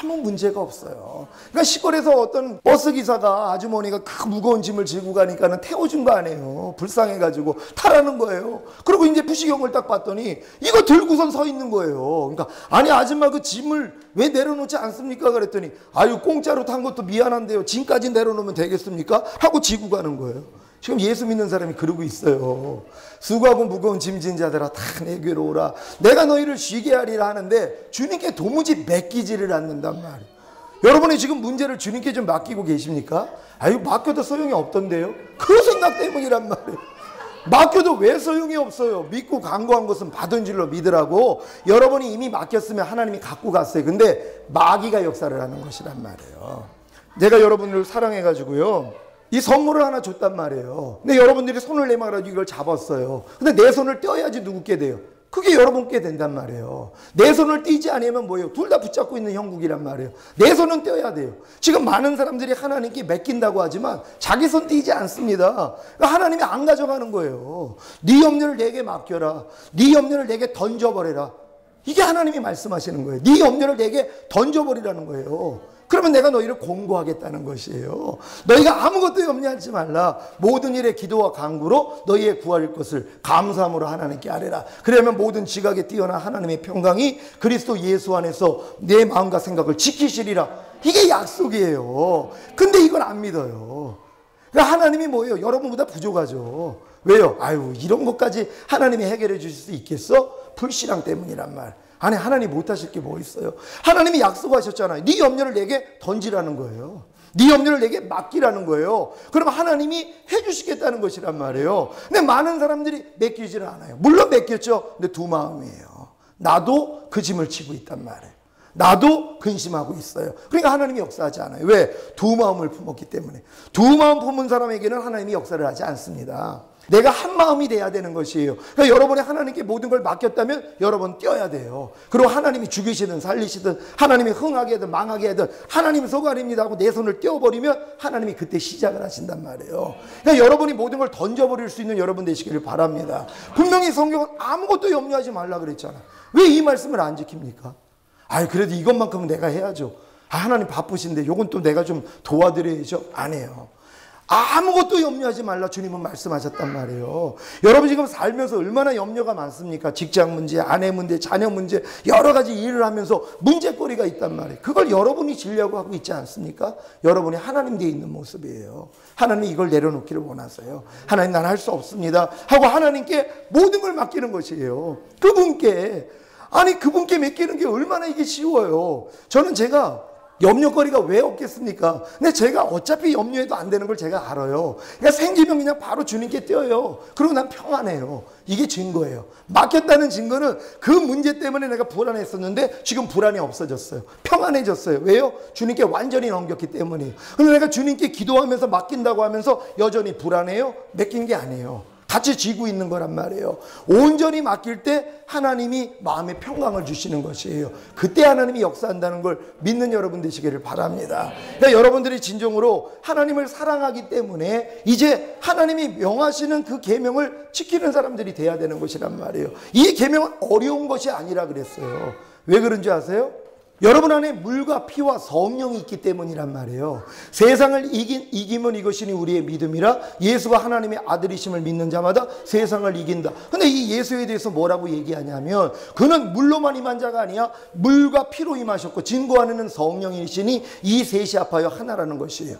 A: 아무 문제가 없어요. 그러니까 시골에서 어떤 버스 기사가 아주머니가 그 무거운 짐을 지고 가니까는 태워준 거 아니에요. 불쌍해가지고 타라는 거예요. 그리고 이제 부시경을 딱 봤더니 이거 들고선 서 있는 거예요. 그러니까 아니 아줌마 그 짐을 왜 내려놓지 않습니까? 그랬더니 아유 공짜로 탄 것도 미안한데요. 짐까지 내려놓으면 되겠습니까? 하고 지고 가는 거예요. 지금 예수 믿는 사람이 그러고 있어요. 수고하고 무거운 짐진 자들아 다 내게로 오라. 내가 너희를 쉬게 하리라 하는데 주님께 도무지 맡기지를 않는단 말이에요. 여러분이 지금 문제를 주님께 좀 맡기고 계십니까? 아유 맡겨도 소용이 없던데요. 그 생각 때문이란 말이에요. 맡겨도 왜 소용이 없어요? 믿고 간구한 것은 받은 줄로 믿으라고. 여러분이 이미 맡겼으면 하나님이 갖고 갔어요. 근데 마귀가 역사를 하는 것이란 말이에요. 내가 여러분을 사랑해가지고요 이 선물을 하나 줬단 말이에요. 근데 여러분들이 손을 내밀어가지고 이걸 잡았어요. 근데 내 손을 떼어야지 누구께 돼요? 그게 여러분께 된단 말이에요. 내 손을 떼지 않으면 뭐예요? 둘 다 붙잡고 있는 형국이란 말이에요. 내 손은 떼어야 돼요. 지금 많은 사람들이 하나님께 맡긴다고 하지만 자기 손 떼지 않습니다. 그러니까 하나님이 안 가져가는 거예요. 네 염려를 내게 맡겨라. 네 염려를 내게 던져버려라. 이게 하나님이 말씀하시는 거예요. 네 염려를 내게 던져버리라는 거예요. 그러면 내가 너희를 공고하겠다는 것이에요. 너희가 아무것도 염려하지 말라. 모든 일에 기도와 간구로 너희의 구할 것을 감사함으로 하나님께 아뢰라. 그러면 모든 지각에 뛰어난 하나님의 평강이 그리스도 예수 안에서 내 마음과 생각을 지키시리라. 이게 약속이에요. 근데 이걸 안 믿어요. 그러니까 하나님이 뭐예요? 여러분보다 부족하죠. 왜요? 아유 이런 것까지 하나님이 해결해 주실 수 있겠어? 불신앙 때문이란 말. 아니 하나님 못하실 게 뭐 있어요? 하나님이 약속하셨잖아요. 네 염려를 내게 던지라는 거예요. 네 염려를 내게 맡기라는 거예요. 그럼 하나님이 해주시겠다는 것이란 말이에요. 근데 많은 사람들이 맡기지를 않아요. 물론 맡겼죠. 근데 두 마음이에요. 나도 그 짐을 지고 있단 말이에요. 나도 근심하고 있어요. 그러니까 하나님이 역사하지 않아요. 왜? 두 마음을 품었기 때문에. 두 마음 품은 사람에게는 하나님이 역사를 하지 않습니다. 내가 한 마음이 돼야 되는 것이에요. 그러니까 여러분이 하나님께 모든 걸 맡겼다면 여러분 뛰어야 돼요. 그리고 하나님이 죽이시든 살리시든 하나님이 흥하게 하든 망하게 하든 하나님 소관입니다 하고 내 손을 떼어버리면 하나님이 그때 시작을 하신단 말이에요. 그러니까 여러분이 모든 걸 던져버릴 수 있는 여러분 되시기를 바랍니다. 분명히 성경은 아무것도 염려하지 말라 그랬잖아. 왜 이 말씀을 안 지킵니까? 아이 그래도 이것만큼은 내가 해야죠. 아, 하나님 바쁘신데 이건 또 내가 좀 도와드려야죠. 안 해요. 아무것도 염려하지 말라 주님은 말씀하셨단 말이에요. 여러분 지금 살면서 얼마나 염려가 많습니까? 직장 문제, 아내 문제, 자녀 문제 여러 가지 일을 하면서 문제거리가 있단 말이에요. 그걸 여러분이 지려고 하고 있지 않습니까? 여러분이 하나님 뒤에 있는 모습이에요. 하나님이 이걸 내려놓기를 원하세요. 하나님 난 할 수 없습니다 하고 하나님께 모든 걸 맡기는 것이에요. 그분께. 아니 그분께 맡기는 게 얼마나 이게 쉬워요. 저는 제가 염려거리가 왜 없겠습니까? 근데 제가 어차피 염려해도 안 되는 걸 제가 알아요. 그러니까 생기면 그냥 바로 주님께 떼어요. 그리고 난 평안해요. 이게 증거예요. 맡겼다는 증거는 그 문제 때문에 내가 불안했었는데 지금 불안이 없어졌어요. 평안해졌어요. 왜요? 주님께 완전히 넘겼기 때문이에요. 근데 내가 주님께 기도하면서 맡긴다고 하면서 여전히 불안해요? 맡긴 게 아니에요. 같이 쥐고 있는 거란 말이에요. 온전히 맡길 때 하나님이 마음의 평강을 주시는 것이에요. 그때 하나님이 역사한다는 걸 믿는 여러분 되시기를 바랍니다. 그러니까 여러분들이 진정으로 하나님을 사랑하기 때문에 이제 하나님이 명하시는 그 계명을 지키는 사람들이 돼야 되는 것이란 말이에요. 이 계명은 어려운 것이 아니라 그랬어요. 왜 그런지 아세요? 여러분 안에 물과 피와 성령이 있기 때문이란 말이에요. 세상을 이기면 이것이니 우리의 믿음이라. 예수가 하나님의 아들이심을 믿는 자마다 세상을 이긴다. 근데 이 예수에 대해서 뭐라고 얘기하냐면 그는 물로만 임한 자가 아니야 물과 피로 임하셨고 증거하는 성령이시니 이 셋이 합하여 하나라는 것이에요.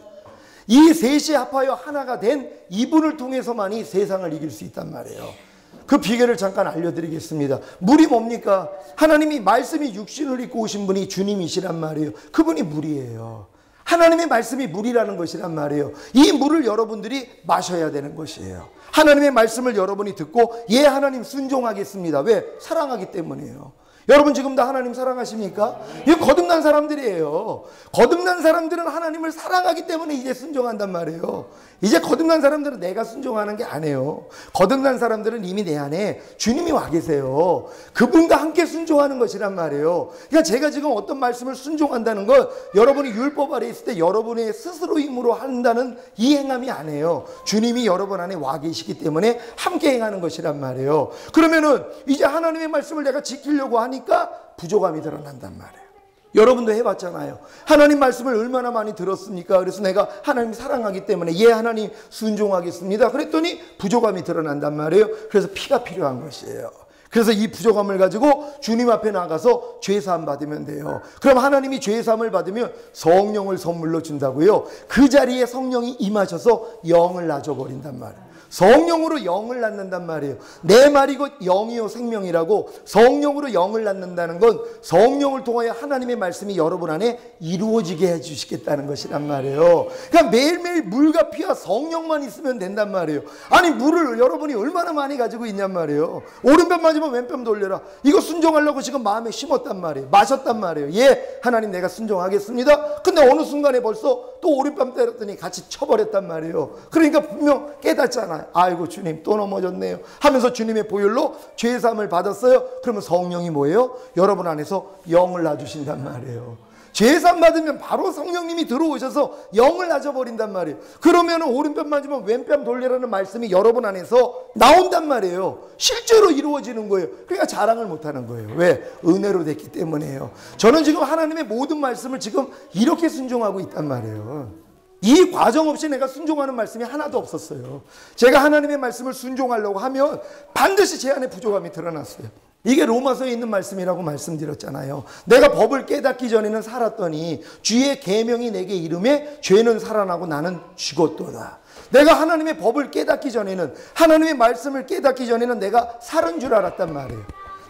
A: 이 셋이 합하여 하나가 된 이분을 통해서만이 세상을 이길 수 있단 말이에요. 그 비결을 잠깐 알려드리겠습니다. 물이 뭡니까? 하나님이 말씀이 육신을 입고 오신 분이 주님이시란 말이에요. 그분이 물이에요. 하나님의 말씀이 물이라는 것이란 말이에요. 이 물을 여러분들이 마셔야 되는 것이에요. 하나님의 말씀을 여러분이 듣고 예 하나님 순종하겠습니다. 왜? 사랑하기 때문이에요. 여러분 지금 다 하나님 사랑하십니까? 이거 거듭난 사람들이에요. 거듭난 사람들은 하나님을 사랑하기 때문에 이제 순종한단 말이에요. 이제 거듭난 사람들은 내가 순종하는 게 아니에요. 거듭난 사람들은 이미 내 안에 주님이 와 계세요. 그분과 함께 순종하는 것이란 말이에요. 그러니까 제가 지금 어떤 말씀을 순종한다는 건 여러분이 율법 아래 있을 때 여러분의 스스로 힘으로 한다는 이 행함이 아니에요. 주님이 여러분 안에 와 계시기 때문에 함께 행하는 것이란 말이에요. 그러면은 이제 하나님의 말씀을 내가 지키려고 하니까 부족함이 드러난단 말이에요. 여러분도 해봤잖아요. 하나님 말씀을 얼마나 많이 들었습니까? 그래서 내가 하나님 사랑하기 때문에 예 하나님 순종하겠습니다. 그랬더니 부족함이 드러난단 말이에요. 그래서 피가 필요한 것이에요. 그래서 이 부족함을 가지고 주님 앞에 나가서 죄사함 받으면 돼요. 그럼 하나님이 죄사함을 받으면 성령을 선물로 준다고요. 그 자리에 성령이 임하셔서 영을 놔줘버린단 말이에요. 성령으로 영을 낳는단 말이에요. 내 말이 곧 영이요 생명이라고. 성령으로 영을 낳는다는 건 성령을 통하여 하나님의 말씀이 여러분 안에 이루어지게 해주시겠다는 것이란 말이에요. 그러니까 매일매일 물과 피와 성령만 있으면 된단 말이에요. 아니 물을 여러분이 얼마나 많이 가지고 있냔 말이에요. 오른편 맞으면 왼편 돌려라. 이거 순종하려고 지금 마음에 심었단 말이에요. 마셨단 말이에요. 예 하나님 내가 순종하겠습니다. 근데 어느 순간에 벌써 또 오른편 때렸더니 같이 쳐버렸단 말이에요. 그러니까 분명 깨닫잖아요. 아이고 주님 또 넘어졌네요 하면서 주님의 보혈로 죄사함을 받았어요. 그러면 성령이 뭐예요? 여러분 안에서 영을 놔주신단 말이에요. 죄사함 받으면 바로 성령님이 들어오셔서 영을 놔줘버린단 말이에요. 그러면 오른편 맞으면 왼편 돌리라는 말씀이 여러분 안에서 나온단 말이에요. 실제로 이루어지는 거예요. 그러니까 자랑을 못하는 거예요. 왜? 은혜로 됐기 때문이에요. 저는 지금 하나님의 모든 말씀을 지금 이렇게 순종하고 있단 말이에요. 이 과정 없이 내가 순종하는 말씀이 하나도 없었어요. 제가 하나님의 말씀을 순종하려고 하면 반드시 제 안에 부족함이 드러났어요. 이게 로마서에 있는 말씀이라고 말씀드렸잖아요. 내가 법을 깨닫기 전에는 살았더니 주의 계명이 내게 이름에 죄는 살아나고 나는 죽었도다. 내가 하나님의 법을 깨닫기 전에는 하나님의 말씀을 깨닫기 전에는 내가 살은 줄 알았단 말이에요.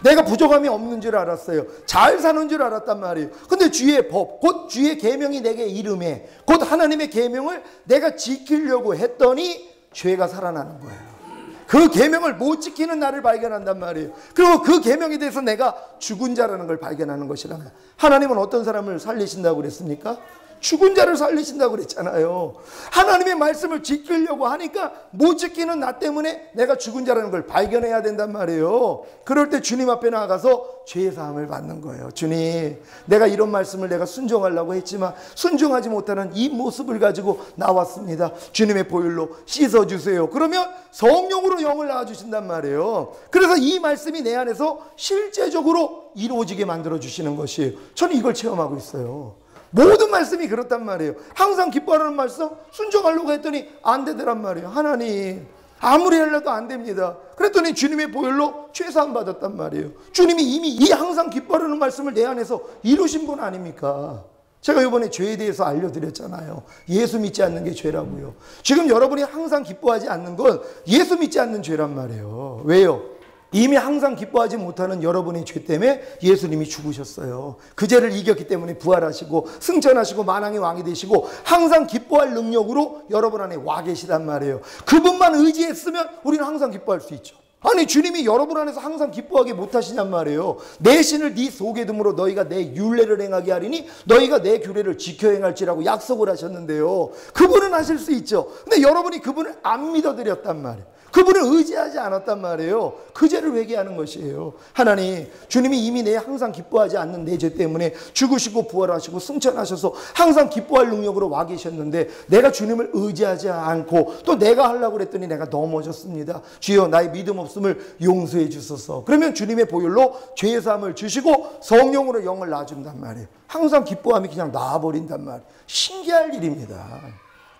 A: 내가 부족함이 없는 줄 알았어요. 잘 사는 줄 알았단 말이에요. 근데 주의 법, 곧 주의 계명이 내게 이름에, 곧 하나님의 계명을 내가 지키려고 했더니 죄가 살아나는 거예요. 그 계명을 못 지키는 나를 발견한단 말이에요. 그리고 그 계명에 대해서 내가 죽은 자라는 걸 발견하는 것이란 말이에요. 하나님은 어떤 사람을 살리신다고 그랬습니까? 죽은 자를 살리신다고 그랬잖아요. 하나님의 말씀을 지키려고 하니까 못 지키는 나 때문에 내가 죽은 자라는 걸 발견해야 된단 말이에요. 그럴 때 주님 앞에 나가서 죄사함을 받는 거예요. 주님 내가 이런 말씀을 내가 순종하려고 했지만 순종하지 못하는 이 모습을 가지고 나왔습니다. 주님의 보혈로 씻어주세요. 그러면 성령으로 영을 낳아주신단 말이에요. 그래서 이 말씀이 내 안에서 실제적으로 이루어지게 만들어주시는 것이에요. 저는 이걸 체험하고 있어요. 모든 말씀이 그렇단 말이에요. 항상 기뻐하라는 말씀 순종하려고 했더니 안 되더란 말이에요. 하나님 아무리 하려도 안 됩니다. 그랬더니 주님의 보혈로 죄사함 받았단 말이에요. 주님이 이미 이 항상 기뻐하라는 말씀을 내 안에서 이루신 분 아닙니까? 제가 이번에 죄에 대해서 알려드렸잖아요. 예수 믿지 않는 게 죄라고요. 지금 여러분이 항상 기뻐하지 않는 건 예수 믿지 않는 죄란 말이에요. 왜요? 이미 항상 기뻐하지 못하는 여러분의 죄 때문에 예수님이 죽으셨어요. 그 죄를 이겼기 때문에 부활하시고 승천하시고 만왕의 왕이 되시고 항상 기뻐할 능력으로 여러분 안에 와 계시단 말이에요. 그분만 의지했으면 우리는 항상 기뻐할 수 있죠. 아니 주님이 여러분 안에서 항상 기뻐하게 못하시냔 말이에요. 내 신을 네 속에 둠으로 너희가 내 율례를 행하게 하리니 너희가 내 규례를 지켜 행할지라고 약속을 하셨는데요. 그분은 하실 수 있죠. 근데 여러분이 그분을 안 믿어드렸단 말이에요. 그분을 의지하지 않았단 말이에요. 그 죄를 회개하는 것이에요. 하나님 주님이 이미 내 항상 기뻐하지 않는 내 죄 때문에 죽으시고 부활하시고 승천하셔서 항상 기뻐할 능력으로 와 계셨는데 내가 주님을 의지하지 않고 또 내가 하려고 그랬더니 내가 넘어졌습니다. 주여 나의 믿음 없음 없음을 용서해 주소서. 그러면 주님의 보혈로 죄사함을 주시고 성령으로 영을 놔준단 말이에요. 항상 기뻐함이 그냥 나와버린단 말이에요. 신기할 일입니다.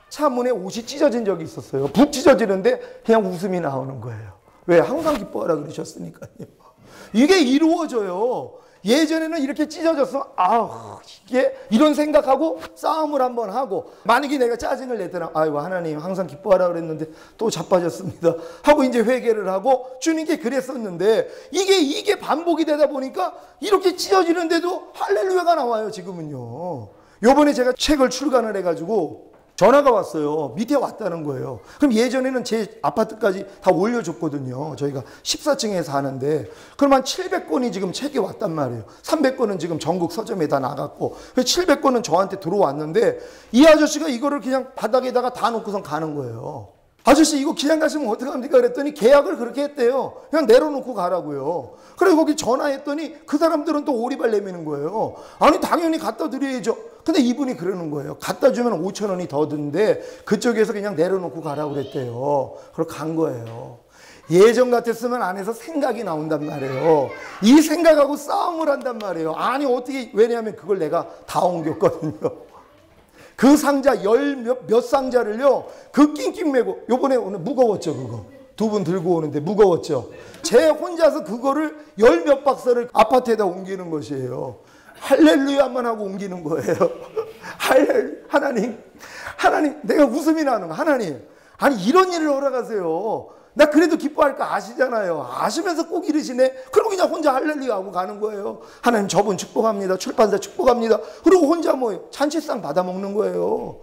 A: 차문에 옷이 찢어진 적이 있었어요. 푹 찢어지는데 그냥 웃음이 나오는 거예요. 왜? 항상 기뻐하라 그러셨으니까요. 이게 이루어져요. 예전에는 이렇게 찢어졌으면 이게 이런 생각하고 싸움을 한번 하고, 만약에 내가 짜증을 냈더라, 아이고 하나님 항상 기뻐하라 그랬는데 또 자빠졌습니다 하고 이제 회개를 하고 주님께 그랬었는데, 이게 반복이 되다 보니까 이렇게 찢어지는데도 할렐루야가 나와요. 지금은요. 요번에 제가 책을 출간을 해가지고 전화가 왔어요. 밑에 왔다는 거예요. 그럼 예전에는 제 아파트까지 다 올려줬거든요. 저희가 14층에 사는데. 그럼 한 700권이 지금 책이 왔단 말이에요. 300권은 지금 전국 서점에 다 나갔고 700권은 저한테 들어왔는데, 이 아저씨가 이거를 그냥 바닥에다가 다 놓고선 가는 거예요. 아저씨 이거 그냥 가시면 어떡합니까? 그랬더니 계약을 그렇게 했대요. 그냥 내려놓고 가라고요. 그래서 거기 전화했더니 그 사람들은 또 오리발 내미는 거예요. 아니 당연히 갖다 드려야죠. 근데 이분이 그러는 거예요. 갖다 주면 5,000원이 더 드는데 그쪽에서 그냥 내려놓고 가라고 그랬대요. 그리고 간 거예요. 예전 같았으면 안에서 생각이 나온단 말이에요. 이 생각하고 싸움을 한단 말이에요. 아니 어떻게, 왜냐하면 그걸 내가 다 옮겼거든요. 그 상자 몇 상자를요, 그 낑낑 메고, 요번에 오늘 무거웠죠, 그거. 두 분 들고 오는데 무거웠죠. 제 혼자서 그거를 몇 박스를 아파트에다 옮기는 것이에요. 할렐루야만 하고 옮기는 거예요. 하나님, 내가 웃음이 나는 거. 하나님, 아니 이런 일을 허락하세요. 나 그래도 기뻐할 거 아시잖아요. 아시면서 꼭 이러시네. 그리고 그냥 혼자 할렐루야 하고 가는 거예요. 하나님 저분 축복합니다. 출판사 축복합니다. 그리고 혼자 잔치상 받아먹는 거예요.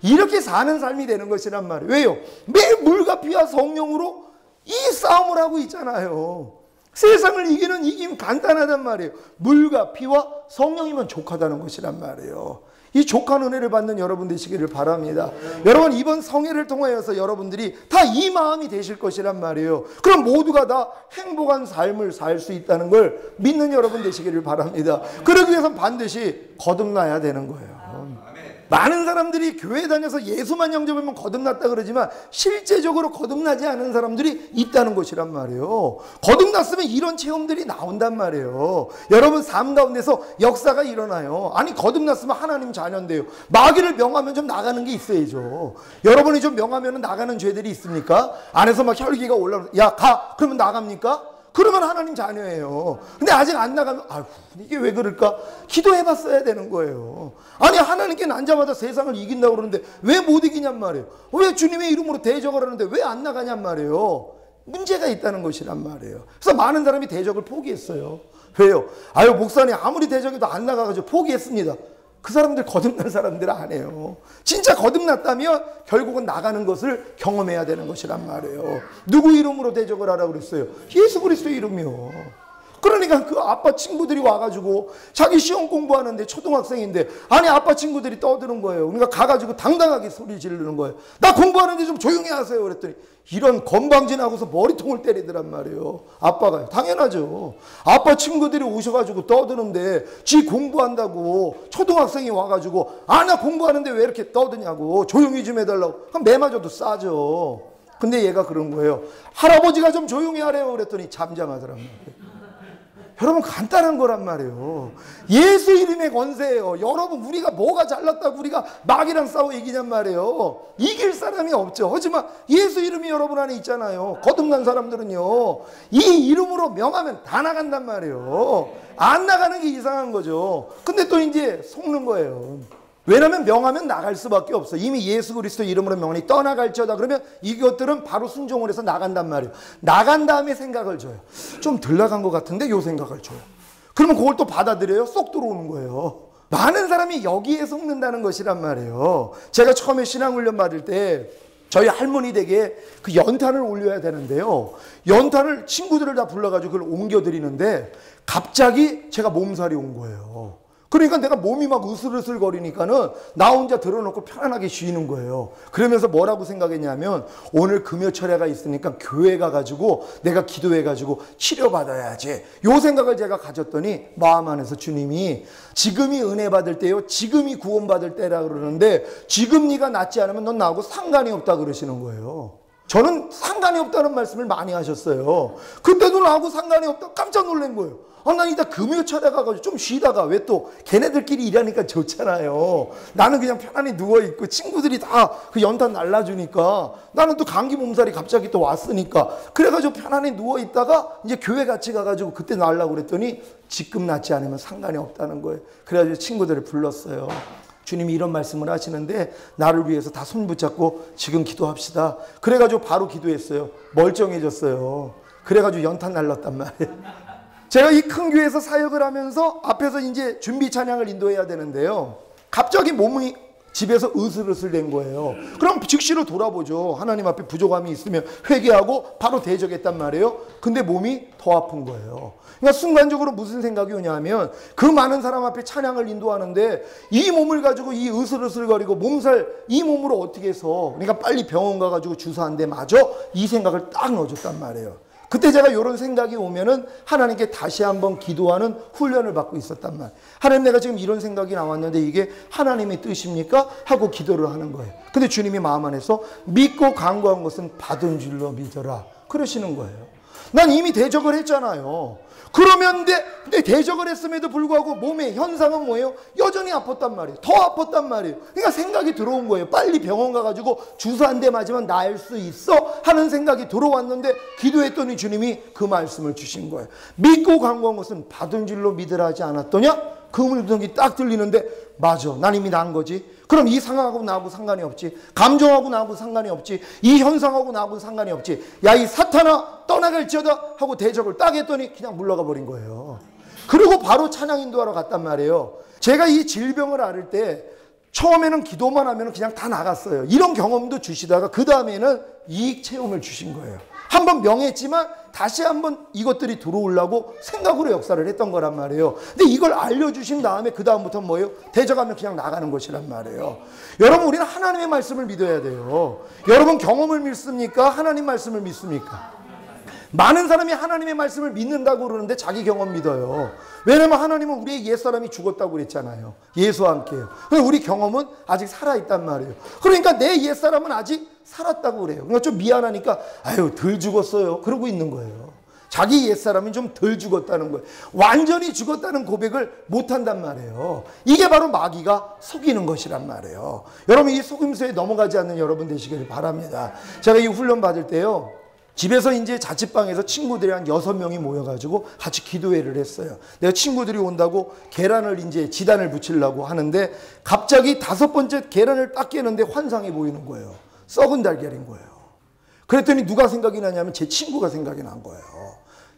A: 이렇게 사는 삶이 되는 것이란 말이에요. 왜요? 매일 물과 피와 성령으로 이 싸움을 하고 있잖아요. 세상을 이기는 이김 간단하단 말이에요. 물과 피와 성령이면 족하다는 것이란 말이에요. 이 족한 은혜를 받는 여러분 되시기를 바랍니다. 여러분 이번 성회를 통하여서 여러분들이 다 이 마음이 되실 것이란 말이에요. 그럼 모두가 다 행복한 삶을 살 수 있다는 걸 믿는 여러분 되시기를 바랍니다. 그러기 위해서는 반드시 거듭나야 되는 거예요. 많은 사람들이 교회 다녀서 예수만 영접하면 거듭났다 그러지만 실제적으로 거듭나지 않은 사람들이 있다는 것이란 말이에요. 거듭났으면 이런 체험들이 나온단 말이에요. 여러분 삶 가운데서 역사가 일어나요. 아니 거듭났으면 하나님 자녀인데요. 마귀를 명하면 좀 나가는 게 있어야죠. 여러분이 좀 명하면 나가는 죄들이 있습니까? 안에서 막 혈기가 올라오면 야 가! 그러면 나갑니까? 그러면 하나님 자녀예요. 근데 아직 안 나가면 아이고 이게 왜 그럴까? 기도해봤어야 되는 거예요. 아니 하나님께 난자마자 세상을 이긴다고 그러는데 왜 못 이기냔 말이에요. 왜 주님의 이름으로 대적을 하는데 왜 안 나가냔 말이에요. 문제가 있다는 것이란 말이에요. 그래서 많은 사람이 대적을 포기했어요. 왜요? 아유 목사님 아무리 대적해도 안 나가가지고 포기했습니다. 그 사람들 거듭난 사람들 아니에요. 진짜 거듭났다면 결국은 나가는 것을 경험해야 되는 것이란 말이에요. 누구 이름으로 대적을 하라고 그랬어요? 예수 그리스도의 이름이요. 그러니까 그 아빠 친구들이 와가지고 자기 시험 공부하는데 초등학생인데 아니 아빠 친구들이 떠드는 거예요. 그러니까 가가지고 당당하게 소리 지르는 거예요. 나 공부하는데 좀 조용히 하세요. 그랬더니 이런 건방진하고서 머리통을 때리더란 말이에요. 아빠가요. 당연하죠. 아빠 친구들이 오셔가지고 떠드는데 지 공부한다고 초등학생이 와가지고 아 나 공부하는데 왜 이렇게 떠드냐고 조용히 좀 해달라고. 그럼 매 맞아도 싸죠. 근데 얘가 그런 거예요. 할아버지가 좀 조용히 하래요. 그랬더니 잠잠하더란 말이에요. 여러분 간단한 거란 말이에요. 예수 이름의 권세예요. 여러분 우리가 뭐가 잘났다고 우리가 마귀랑 싸워 이기냔 말이에요. 이길 사람이 없죠. 하지만 예수 이름이 여러분 안에 있잖아요. 거듭난 사람들은요 이 이름으로 명하면 다 나간단 말이에요. 안 나가는 게 이상한 거죠. 근데 또 이제 속는 거예요. 왜냐하면 명하면 나갈 수밖에 없어. 이미 예수 그리스도 이름으로 명하니 떠나갈지어다. 그러면 이것들은 바로 순종을 해서 나간단 말이에요. 나간 다음에 생각을 줘요. 좀 덜 나간 것 같은데 요 생각을 줘요. 그러면 그걸 또 받아들여요. 쏙 들어오는 거예요. 많은 사람이 여기에 속는다는 것이란 말이에요. 제가 처음에 신앙훈련 받을 때 저희 할머니 댁에 그 연탄을 올려야 되는데요. 연탄을 친구들을 다 불러가지고 그걸 옮겨드리는데 갑자기 제가 몸살이 온 거예요. 그러니까 내가 몸이 막 으슬으슬 거리니까는 나 혼자 들어놓고 편안하게 쉬는 거예요. 그러면서 뭐라고 생각했냐면 오늘 금요철야가 있으니까 교회 가가지고 내가 기도해가지고 치료받아야지. 요 생각을 제가 가졌더니 마음 안에서 주님이 지금이 은혜 받을 때요. 지금이 구원받을 때라 그러는데 지금 네가 낫지 않으면 넌 나하고 상관이 없다 그러시는 거예요. 저는 상관이 없다는 말씀을 많이 하셨어요. 그때도 나하고 상관이 없다 깜짝 놀란 거예요. 난 이따 금요 찾아가가지고 좀 쉬다가, 왜 또 걔네들끼리 일하니까 좋잖아요. 나는 그냥 편안히 누워있고 친구들이 다 그 연탄 날라주니까 나는 또 감기 몸살이 갑자기 또 왔으니까 그래가지고 편안히 누워있다가 이제 교회 같이 가가지고 그때 나려고 그랬더니 지금 낫지 않으면 상관이 없다는 거예요. 그래가지고 친구들을 불렀어요. 주님이 이런 말씀을 하시는데 나를 위해서 다 손 붙잡고 지금 기도합시다. 그래가지고 바로 기도했어요. 멀쩡해졌어요. 그래가지고 연탄 날랐단 말이에요. 제가 이 큰 교회에서 사역을 하면서 앞에서 이제 준비 찬양을 인도해야 되는데요. 갑자기 몸이 집에서 으슬으슬 된 거예요. 그럼 즉시로 돌아보죠. 하나님 앞에 부족함이 있으면 회개하고 바로 대적했단 말이에요. 근데 몸이 더 아픈 거예요. 그러니까 순간적으로 무슨 생각이 오냐면 그 많은 사람 앞에 찬양을 인도하는데 이 몸을 가지고 이 으슬으슬거리고 몸살 이 몸으로 어떻게 해서, 그러니까 빨리 병원 가가지고 주사 한 대 맞아? 이 생각을 딱 넣어줬단 말이에요. 그때 제가 이런 생각이 오면은 하나님께 다시 한번 기도하는 훈련을 받고 있었단 말이에요. 하나님, 내가 지금 이런 생각이 나왔는데 이게 하나님의 뜻입니까? 하고 기도를 하는 거예요. 근데 주님이 마음 안에서 믿고 간구한 것은 받은 줄로 믿어라 그러시는 거예요. 난 이미 대적을 했잖아요. 그러면 근데 대적을 했음에도 불구하고 몸의 현상은 뭐예요? 여전히 아팠단 말이에요. 더 아팠단 말이에요. 그러니까 생각이 들어온 거예요. 빨리 병원 가가지고 주사 한 대 맞으면 나을 수 있어 하는 생각이 들어왔는데 기도했더니 주님이 그 말씀을 주신 거예요. 믿고 간구한 것은 받은 줄로 믿으라 하지 않았더냐? 그 음성이 딱 들리는데 맞아, 난 이미 난 거지. 그럼 이 상황하고 나하고 상관이 없지. 감정하고 나하고 상관이 없지. 이 현상하고 나하고 상관이 없지. 야, 이 사탄아 떠나갈지어다 하고 대적을 딱 했더니 그냥 물러가 버린 거예요. 그리고 바로 찬양 인도하러 갔단 말이에요. 제가 이 질병을 앓을 때 처음에는 기도만 하면 그냥 다 나갔어요. 이런 경험도 주시다가 그 다음에는 이익 체험을 주신 거예요. 한번 명했지만 다시 한번 이것들이 들어오려고 생각으로 역사를 했던 거란 말이에요. 근데 이걸 알려주신 다음에 그 다음부터는 뭐예요? 대적하면 그냥 나가는 것이란 말이에요. 여러분, 우리는 하나님의 말씀을 믿어야 돼요. 여러분, 경험을 믿습니까? 하나님 말씀을 믿습니까? 많은 사람이 하나님의 말씀을 믿는다고 그러는데 자기 경험 믿어요. 왜냐면 하나님은 우리의 옛사람이 죽었다고 그랬잖아요. 예수와 함께요. 근데 우리 경험은 아직 살아있단 말이에요. 그러니까 내 옛사람은 아직 살았다고 그래요. 그러니까 좀 미안하니까 아유 덜 죽었어요 그러고 있는 거예요. 자기 옛사람이 좀 덜 죽었다는 거예요. 완전히 죽었다는 고백을 못한단 말이에요. 이게 바로 마귀가 속이는 것이란 말이에요. 여러분, 이 속임수에 넘어가지 않는 여러분 되시기를 바랍니다. 제가 이 훈련 받을 때요, 집에서 이제 자취방에서 친구들이 한 6명이 모여가지고 같이 기도회를 했어요. 내가 친구들이 온다고 계란을 이제 지단을 붙이려고 하는데 갑자기 5번째 계란을 딱 깨는데 환상이 보이는 거예요. 썩은 달걀인 거예요. 그랬더니 누가 생각이 나냐면 제 친구가 생각이 난 거예요.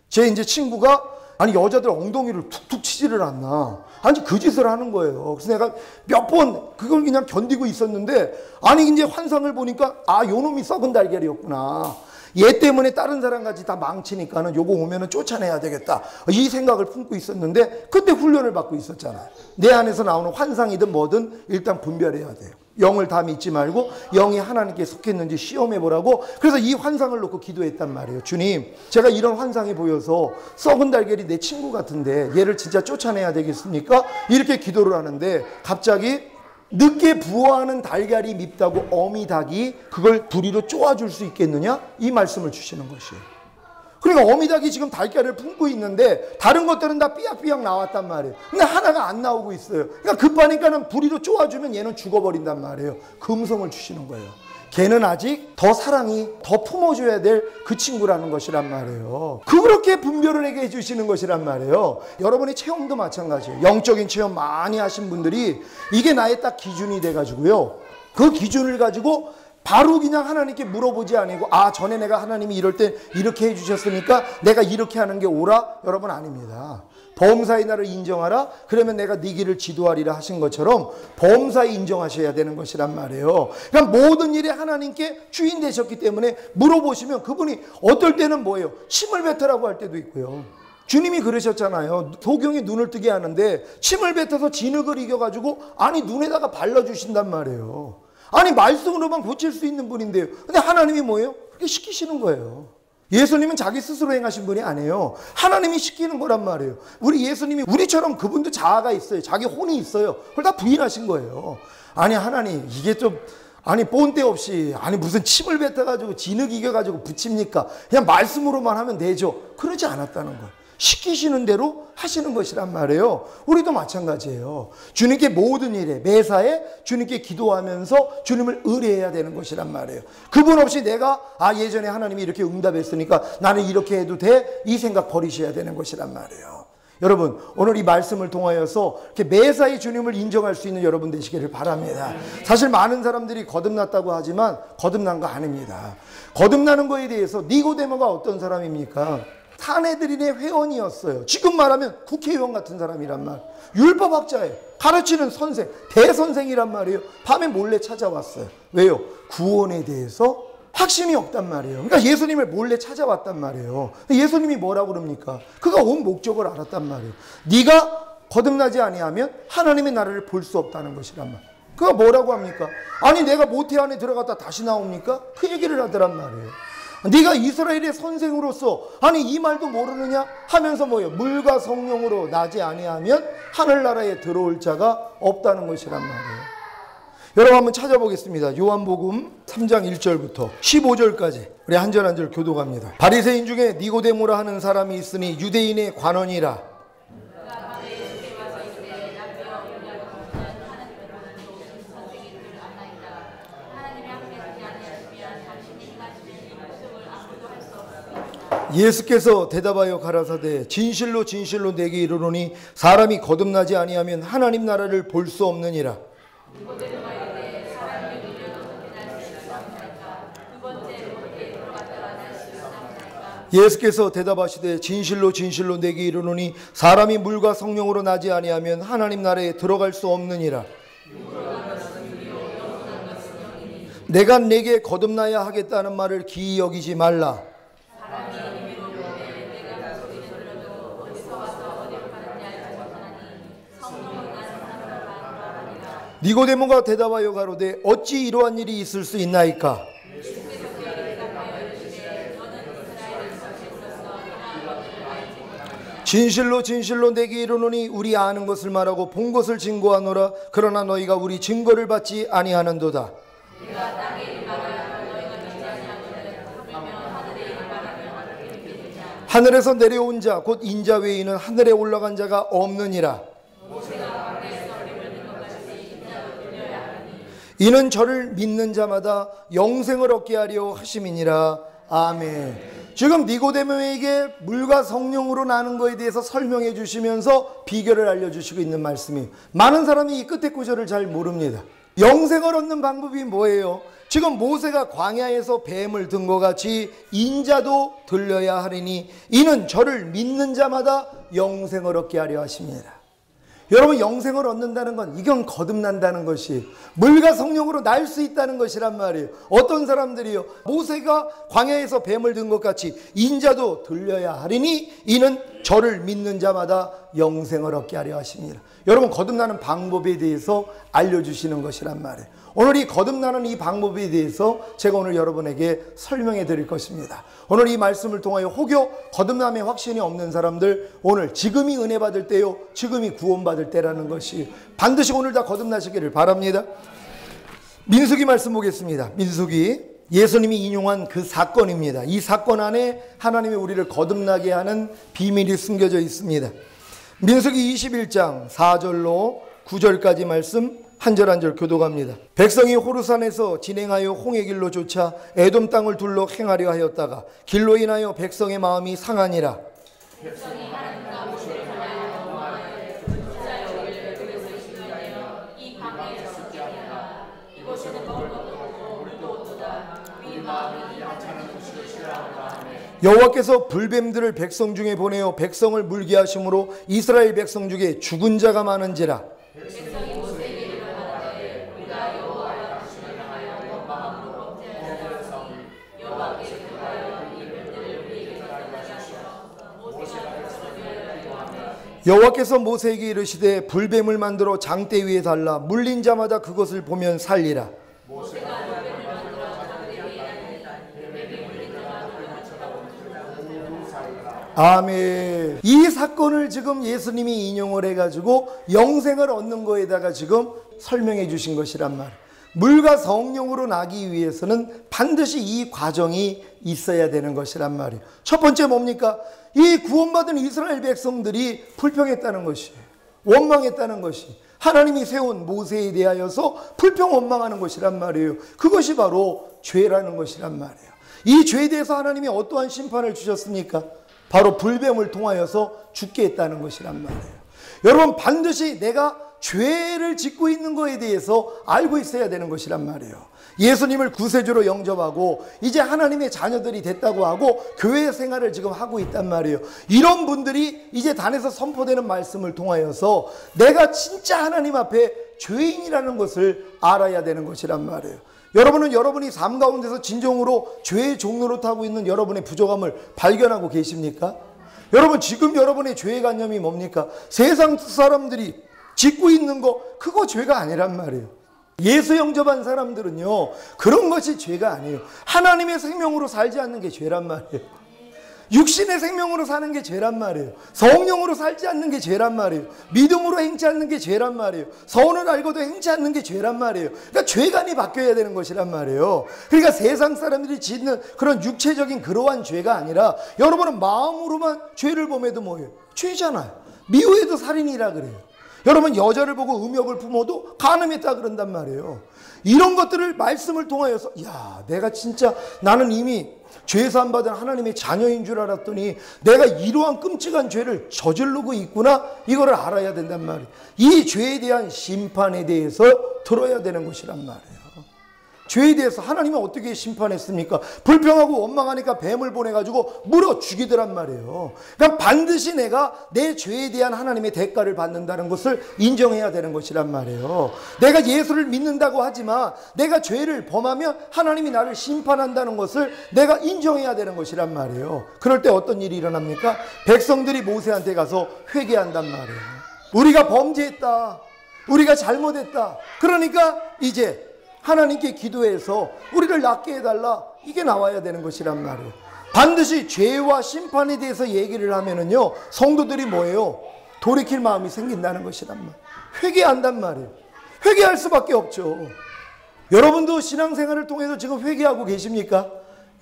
A: 제 이제 친구가 아니 여자들 엉덩이를 툭툭 치지를 않나. 아니 그 짓을 하는 거예요. 그래서 내가 몇 번 그걸 그냥 견디고 있었는데 아니 이제 환상을 보니까 아 요놈이 썩은 달걀이었구나. 얘 때문에 다른 사람같이 다 망치니까는 요거 오면은 쫓아내야 되겠다. 이 생각을 품고 있었는데 그때 훈련을 받고 있었잖아요. 내 안에서 나오는 환상이든 뭐든 일단 분별해야 돼요. 영을 다 믿지 말고 영이 하나님께 속했는지 시험해 보라고. 그래서 이 환상을 놓고 기도했단 말이에요. 주님, 제가 이런 환상이 보여서 썩은 달걀이 내 친구 같은데 얘를 진짜 쫓아내야 되겠습니까? 이렇게 기도를 하는데 갑자기 늦게 부화하는 달걀이 밉다고 어미닭이 그걸 부리로 쪼아줄 수 있겠느냐? 이 말씀을 주시는 것이에요. 그러니까 어미닭이 지금 달걀을 품고 있는데 다른 것들은 다 삐약삐약 나왔단 말이에요. 근데 하나가 안 나오고 있어요. 그러니까 급하니까는 부리로 쪼아주면 얘는 죽어버린단 말이에요. 금성을 주시는 거예요. 걔는 아직 더 사랑이 더 품어줘야 될 그 친구라는 것이란 말이에요. 그렇게 분별을 하게 해주시는 것이란 말이에요. 여러분의 체험도 마찬가지예요. 영적인 체험 많이 하신 분들이 이게 나의 딱 기준이 돼가지고요. 그 기준을 가지고 바로 그냥 하나님께 물어보지 아니고 아 전에 내가 하나님이 이럴 때 이렇게 해주셨으니까 내가 이렇게 하는 게 옳아? 여러분 아닙니다. 범사의 나를 인정하라. 그러면 내가 네 길을 지도하리라 하신 것처럼 범사에 인정하셔야 되는 것이란 말이에요. 그러니까 모든 일에 하나님께 주인 되셨기 때문에 물어보시면 그분이 어떨 때는 뭐예요? 침을 뱉으라고 할 때도 있고요. 주님이 그러셨잖아요. 도경이 눈을 뜨게 하는데 침을 뱉어서 진흙을 이겨가지고 아니 눈에다가 발라주신단 말이에요. 아니 말씀으로만 고칠 수 있는 분인데요. 근데 하나님이 뭐예요? 그렇게 시키시는 거예요. 예수님은 자기 스스로 행하신 분이 아니에요. 하나님이 시키는 거란 말이에요. 우리 예수님이 우리처럼 그분도 자아가 있어요. 자기 혼이 있어요. 그걸 다 부인하신 거예요. 아니 하나님 이게 좀 아니 본때 없이 아니 무슨 침을 뱉어가지고 진흙 이겨가지고 붙입니까? 그냥 말씀으로만 하면 되죠. 그러지 않았다는 거예요. 시키시는 대로 하시는 것이란 말이에요. 우리도 마찬가지예요. 주님께 모든 일에 매사에 주님께 기도하면서 주님을 의뢰해야 되는 것이란 말이에요. 그분 없이 내가 예전에 하나님이 이렇게 응답했으니까 나는 이렇게 해도 돼? 이 생각 버리셔야 되는 것이란 말이에요. 여러분 오늘 이 말씀을 통하여서 이렇게 매사에 주님을 인정할 수 있는 여러분 되시기를 바랍니다. 사실 많은 사람들이 거듭났다고 하지만 거듭난 거 아닙니다. 거듭나는 거에 대해서 니고데모가 어떤 사람입니까? 사내들인의 회원이었어요. 지금 말하면 국회의원 같은 사람이란 말. 율법학자예요. 가르치는 선생, 대선생이란 말이에요. 밤에 몰래 찾아왔어요. 왜요? 구원에 대해서 확신이 없단 말이에요. 그러니까 예수님을 몰래 찾아왔단 말이에요. 예수님이 뭐라고 그럽니까? 그가 온 목적을 알았단 말이에요. 네가 거듭나지 아니하면 하나님의 나라를 볼 수 없다는 것이란 말. 그가 뭐라고 합니까? 아니 내가 모태 안에 들어갔다 다시 나옵니까? 그 얘기를 하더란 말이에요. 네가 이스라엘의 선생으로서 아니 이 말도 모르느냐 하면서 뭐예요? 물과 성령으로 나지 아니하면 하늘나라에 들어올 자가 없다는 것이란 말이에요. 여러분 한번 찾아보겠습니다. 요한복음 3장 1절부터 15절까지 우리 한 절 한 절 교독합니다. 바리새인 중에 니고데모라 하는 사람이 있으니 유대인의 관원이라. 예수께서 대답하여 가라사대 진실로 진실로 내게 이르노니 사람이 거듭나지 아니하면 하나님 나라를 볼 수 없느니라. 예수께서 대답하시되 진실로 진실로 내게 이르노니 사람이 물과 성령으로 나지 아니하면 하나님 나라에 들어갈 수 없느니라. 내가 내게 거듭나야 하겠다는 말을 기이 여기지 말라. 니고데모가 대답하여 가로되 어찌 이러한 일이 있을 수 있나이까? 진실로 진실로 내게 이르노니 우리 아는 것을 말하고 본 것을 증거하노라. 그러나 너희가 우리 증거를 받지 아니하는도다. 하늘에서 내려온 자 곧 인자 외에는 하늘에 올라간 자가 없느니라. 이는 저를 믿는 자마다 영생을 얻게 하려 하심이니라. 아멘. 지금 니고데모에게 물과 성령으로 나는 것에 대해서 설명해 주시면서 비결을 알려주시고 있는 말씀이에요. 많은 사람이 이 끝에 구절을 잘 모릅니다. 영생을 얻는 방법이 뭐예요? 지금 모세가 광야에서 뱀을 든 것 같이 인자도 들려야 하리니 이는 저를 믿는 자마다 영생을 얻게 하려 하십니다. 여러분 영생을 얻는다는 건 이건 거듭난다는 것이 물과 성령으로 날 수 있다는 것이란 말이에요. 어떤 사람들이요 모세가 광야에서 뱀을 든 것 같이 인자도 들려야 하리니 이는 저를 믿는 자마다 영생을 얻게 하려 하십니다. 여러분 거듭나는 방법에 대해서 알려주시는 것이란 말이에요. 오늘 이 거듭나는 이 방법에 대해서 제가 오늘 여러분에게 설명해 드릴 것입니다. 오늘 이 말씀을 통하여 혹여 거듭남의 확신이 없는 사람들 오늘 지금이 은혜 받을 때요 지금이 구원받을 때라는 것이 반드시 오늘 다 거듭나시기를 바랍니다. 민수기 말씀 보겠습니다. 민수기 예수님이 인용한 그 사건입니다. 이 사건 안에 하나님이 우리를 거듭나게 하는 비밀이 숨겨져 있습니다. 민수기 21장 4절로 9절까지 말씀 한 절 한 절 교독합니다. 백성이 호르산에서 진행하여 홍해 길로 쫓아 에돔 땅을 둘러 행하려 하였다가 길로 인하여 백성의 마음이 상하니라. 백성이 하나님과 모세를 전하여 여호와의 진짜 여기를 그에서 시기하여 이 광야에 섰으리라. 이곳에는 먹을 것도 없고 물도 없도다. 우리 마음이 하찮은 곳을 싫어하노라 하며 여호와께서 불뱀들을 백성 중에 보내어 백성을 물게 하심으로 이스라엘 백성 중에 죽은 자가 많은지라. 백성이 모세에게 이르되 우리가 여호와의 당신을 향하여 원망함으로 범죄하였사오니 여호와께 구하여 이 뱀들을 우리에게 가게 하시옵소서. 모세가 백성을 위하여 기도하며 여호와께서 모세에게 이르시되 불뱀을 만들어 장대 위에 달라 물린 자마다 그것을 보면 살리라. 모세가 불뱀을 만들어 장대 위에 달리니 뱀이 물린 자마다 그를 쳐다보는 살리라. 아멘. 이 사건을 지금 예수님이 인용을 해가지고 영생을 얻는 거에다가 지금 설명해 주신 것이란 말. 물과 성령으로 나기 위해서는 반드시 이 과정이 있어야 되는 것이란 말이에요. 첫 번째 뭡니까? 이 구원받은 이스라엘 백성들이 불평했다는 것이, 원망했다는 것이, 하나님이 세운 모세에 대하여서 불평 원망하는 것이란 말이에요. 그것이 바로 죄라는 것이란 말이에요. 이 죄에 대해서 하나님이 어떠한 심판을 주셨습니까? 바로 불뱀을 통하여서 죽게 했다는 것이란 말이에요. 여러분, 반드시 내가 죄를 짓고 있는 것에 대해서 알고 있어야 되는 것이란 말이에요. 예수님을 구세주로 영접하고 이제 하나님의 자녀들이 됐다고 하고 교회 생활을 지금 하고 있단 말이에요. 이런 분들이 이제 단에서 선포되는 말씀을 통하여서 내가 진짜 하나님 앞에 죄인이라는 것을 알아야 되는 것이란 말이에요. 여러분은 여러분이 삶 가운데서 진정으로 죄의 종로로 타고 있는 여러분의 부족함을 발견하고 계십니까? 여러분, 지금 여러분의 죄의 관념이 뭡니까? 세상 사람들이 짓고 있는 거, 그거 죄가 아니란 말이에요. 예수 영접한 사람들은요, 그런 것이 죄가 아니에요. 하나님의 생명으로 살지 않는 게 죄란 말이에요. 육신의 생명으로 사는 게 죄란 말이에요. 성령으로 살지 않는 게 죄란 말이에요. 믿음으로 행치 않는 게 죄란 말이에요. 선을 알고도 행치 않는 게 죄란 말이에요. 그러니까 죄관이 바뀌어야 되는 것이란 말이에요. 그러니까 세상 사람들이 짓는 그런 육체적인 그러한 죄가 아니라 여러분은 마음으로만 죄를 범해도 뭐예요? 죄잖아요. 미워해도 살인이라 그래요. 여러분, 여자를 보고 음욕을 품어도 간음했다 그런단 말이에요. 이런 것들을 말씀을 통하여서, 야, 내가 진짜, 나는 이미 죄사함 받은 하나님의 자녀인 줄 알았더니 내가 이러한 끔찍한 죄를 저지르고 있구나, 이거를 알아야 된단 말이에요. 이 죄에 대한 심판에 대해서 들어야 되는 것이란 말이에요. 죄에 대해서 하나님은 어떻게 심판했습니까? 불평하고 원망하니까 뱀을 보내가지고 물어 죽이더란 말이에요. 그러니까 반드시 내가 내 죄에 대한 하나님의 대가를 받는다는 것을 인정해야 되는 것이란 말이에요. 내가 예수를 믿는다고 하지만 내가 죄를 범하면 하나님이 나를 심판한다는 것을 내가 인정해야 되는 것이란 말이에요. 그럴 때 어떤 일이 일어납니까? 백성들이 모세한테 가서 회개한단 말이에요. 우리가 범죄했다, 우리가 잘못했다, 그러니까 이제 하나님께 기도해서 우리를 낫게 해달라, 이게 나와야 되는 것이란 말이에요. 반드시 죄와 심판에 대해서 얘기를 하면은요, 성도들이 뭐예요? 돌이킬 마음이 생긴다는 것이란 말이에요. 회개한단 말이에요. 회개할 수밖에 없죠. 여러분도 신앙생활을 통해서 지금 회개하고 계십니까?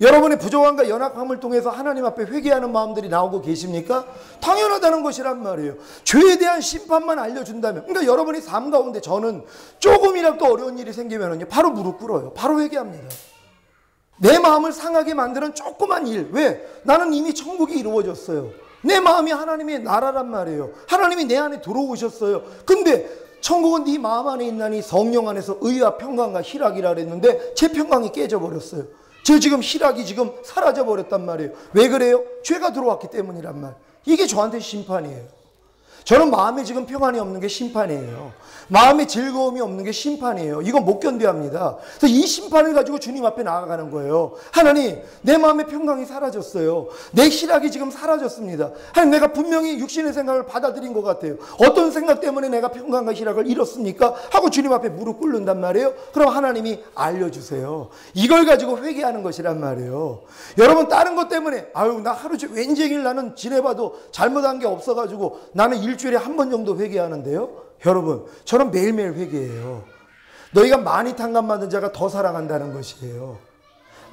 A: 여러분의 부족함과 연약함을 통해서 하나님 앞에 회개하는 마음들이 나오고 계십니까? 당연하다는 것이란 말이에요. 죄에 대한 심판만 알려준다면, 그러니까 여러분이 삶 가운데, 저는 조금이라도 어려운 일이 생기면 바로 무릎 꿇어요. 바로 회개합니다. 내 마음을 상하게 만드는 조그만 일, 왜? 나는 이미 천국이 이루어졌어요. 내 마음이 하나님의 나라란 말이에요. 하나님이 내 안에 들어오셨어요. 근데 천국은 네 마음 안에 있나니 성령 안에서 의와 평강과 희락이라 그랬는데 제 평강이 깨져버렸어요. 저 지금 희락이 지금 사라져버렸단 말이에요. 왜 그래요? 죄가 들어왔기 때문이란 말. 이게 저한테 심판이에요. 저는 마음에 지금 평안이 없는 게 심판이에요. 마음에 즐거움이 없는 게 심판이에요. 이건 못 견뎌야 합니다. 그래서 이 심판을 가지고 주님 앞에 나아가는 거예요. 하나님, 내 마음의 평강이 사라졌어요. 내 희락이 지금 사라졌습니다. 하나님, 내가 분명히 육신의 생각을 받아들인 것 같아요. 어떤 생각 때문에 내가 평강과 희락을 잃었습니까? 하고 주님 앞에 무릎 꿇는단 말이에요. 그럼 하나님이 알려주세요. 이걸 가지고 회개하는 것이란 말이에요. 여러분, 다른 것 때문에 아유, 나 하루 종일 왠지 나는 지내봐도 잘못한 게 없어가지고 나는 일주일에 한 번 정도 회개하는데요. 여러분, 저는 매일매일 회개해요. 너희가 많이 탕감받은 자가 더 사랑한다는 것이에요.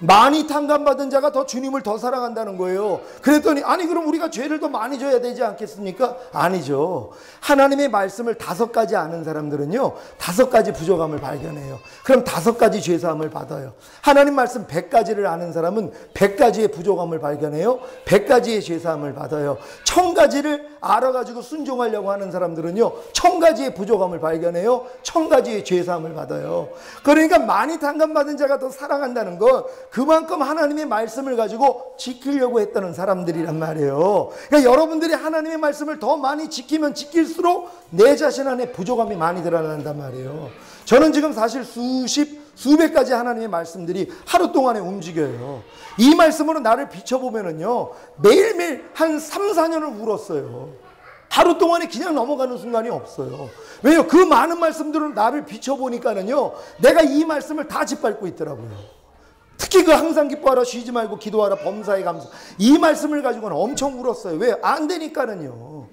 A: 많이 탕감받은 자가 더 주님을 더 사랑한다는 거예요. 그랬더니 아니 그럼 우리가 죄를 더 많이 져야 되지 않겠습니까? 아니죠. 하나님의 말씀을 5가지 아는 사람들은요 5가지 부족함을 발견해요. 그럼 5가지 죄사함을 받아요. 하나님 말씀 100가지를 아는 사람은 100가지의 부족함을 발견해요. 100가지의 죄사함을 받아요. 1000가지를 알아가지고 순종하려고 하는 사람들은요 1000가지의 부족함을 발견해요. 1000가지의 죄사함을 받아요. 그러니까 많이 탕감받은 자가 더 사랑한다는 건 그만큼 하나님의 말씀을 가지고 지키려고 했다는 사람들이란 말이에요. 그러니까 여러분들이 하나님의 말씀을 더 많이 지키면 지킬수록 내 자신 안에 부족함이 많이 드러난단 말이에요. 저는 지금 사실 수백 가지 하나님의 말씀들이 하루 동안에 움직여요. 이 말씀으로 나를 비춰보면은요 매일매일 한 3, 4년을 울었어요. 하루 동안에 그냥 넘어가는 순간이 없어요. 왜요? 그 많은 말씀들을 나를 비춰보니까는요 내가 이 말씀을 다 짓밟고 있더라고요. 특히 그 항상 기뻐하라, 쉬지 말고 기도하라, 범사에 감사, 이 말씀을 가지고는 엄청 울었어요. 왜? 안 되니까는요.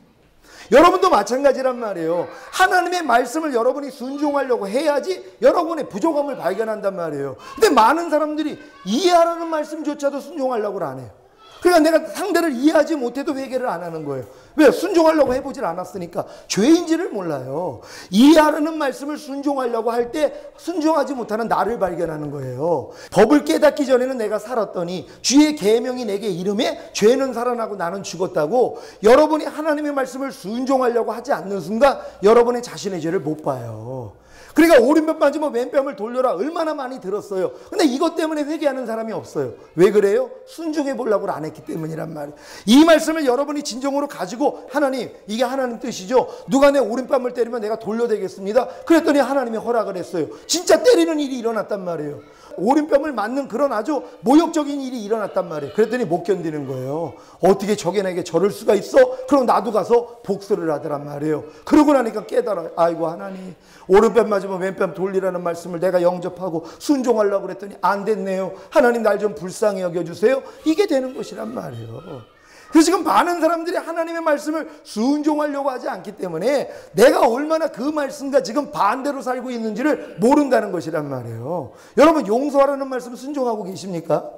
A: 여러분도 마찬가지란 말이에요. 하나님의 말씀을 여러분이 순종하려고 해야지 여러분의 부족함을 발견한단 말이에요. 근데 많은 사람들이 이해하라는 말씀조차도 순종하려고 안 해요. 그러니까 내가 상대를 이해하지 못해도 회개를 안 하는 거예요. 왜? 순종하려고 해보질 않았으니까. 죄인지를 몰라요. 이해하라는 말씀을 순종하려고 할 때 순종하지 못하는 나를 발견하는 거예요. 법을 깨닫기 전에는 내가 살았더니 주의 계명이 내게 이름에 죄는 살아나고 나는 죽었다고. 여러분이 하나님의 말씀을 순종하려고 하지 않는 순간 여러분의 자신의 죄를 못 봐요. 그러니까 오른편 빠지면 왼뺨을 돌려라 얼마나 많이 들었어요. 근데 이것 때문에 회개하는 사람이 없어요. 왜 그래요? 순종해 보려고 안 했기 때문이란 말이에요. 이 말씀을 여러분이 진정으로 가지고 하나님, 이게 하나님 뜻이죠. 누가 내 오른뺨을 때리면 내가 돌려대겠습니다. 그랬더니 하나님이 허락을 했어요. 진짜 때리는 일이 일어났단 말이에요. 오른뺨을 맞는 그런 아주 모욕적인 일이 일어났단 말이에요. 그랬더니 못 견디는 거예요. 어떻게 적이 내게 저럴 수가 있어? 그럼 나도 가서 복수를 하더란 말이에요. 그러고 나니까 깨달아요. 아이고 하나님, 오른뺨 맞으면 왼뺨 돌리라는 말씀을 내가 영접하고 순종하려고 그랬더니 안 됐네요. 하나님 날 좀 불쌍히 여겨주세요. 이게 되는 것이란 말이에요. 그래서 지금 많은 사람들이 하나님의 말씀을 순종하려고 하지 않기 때문에 내가 얼마나 그 말씀과 지금 반대로 살고 있는지를 모른다는 것이란 말이에요. 여러분 용서하라는 말씀 순종하고 계십니까?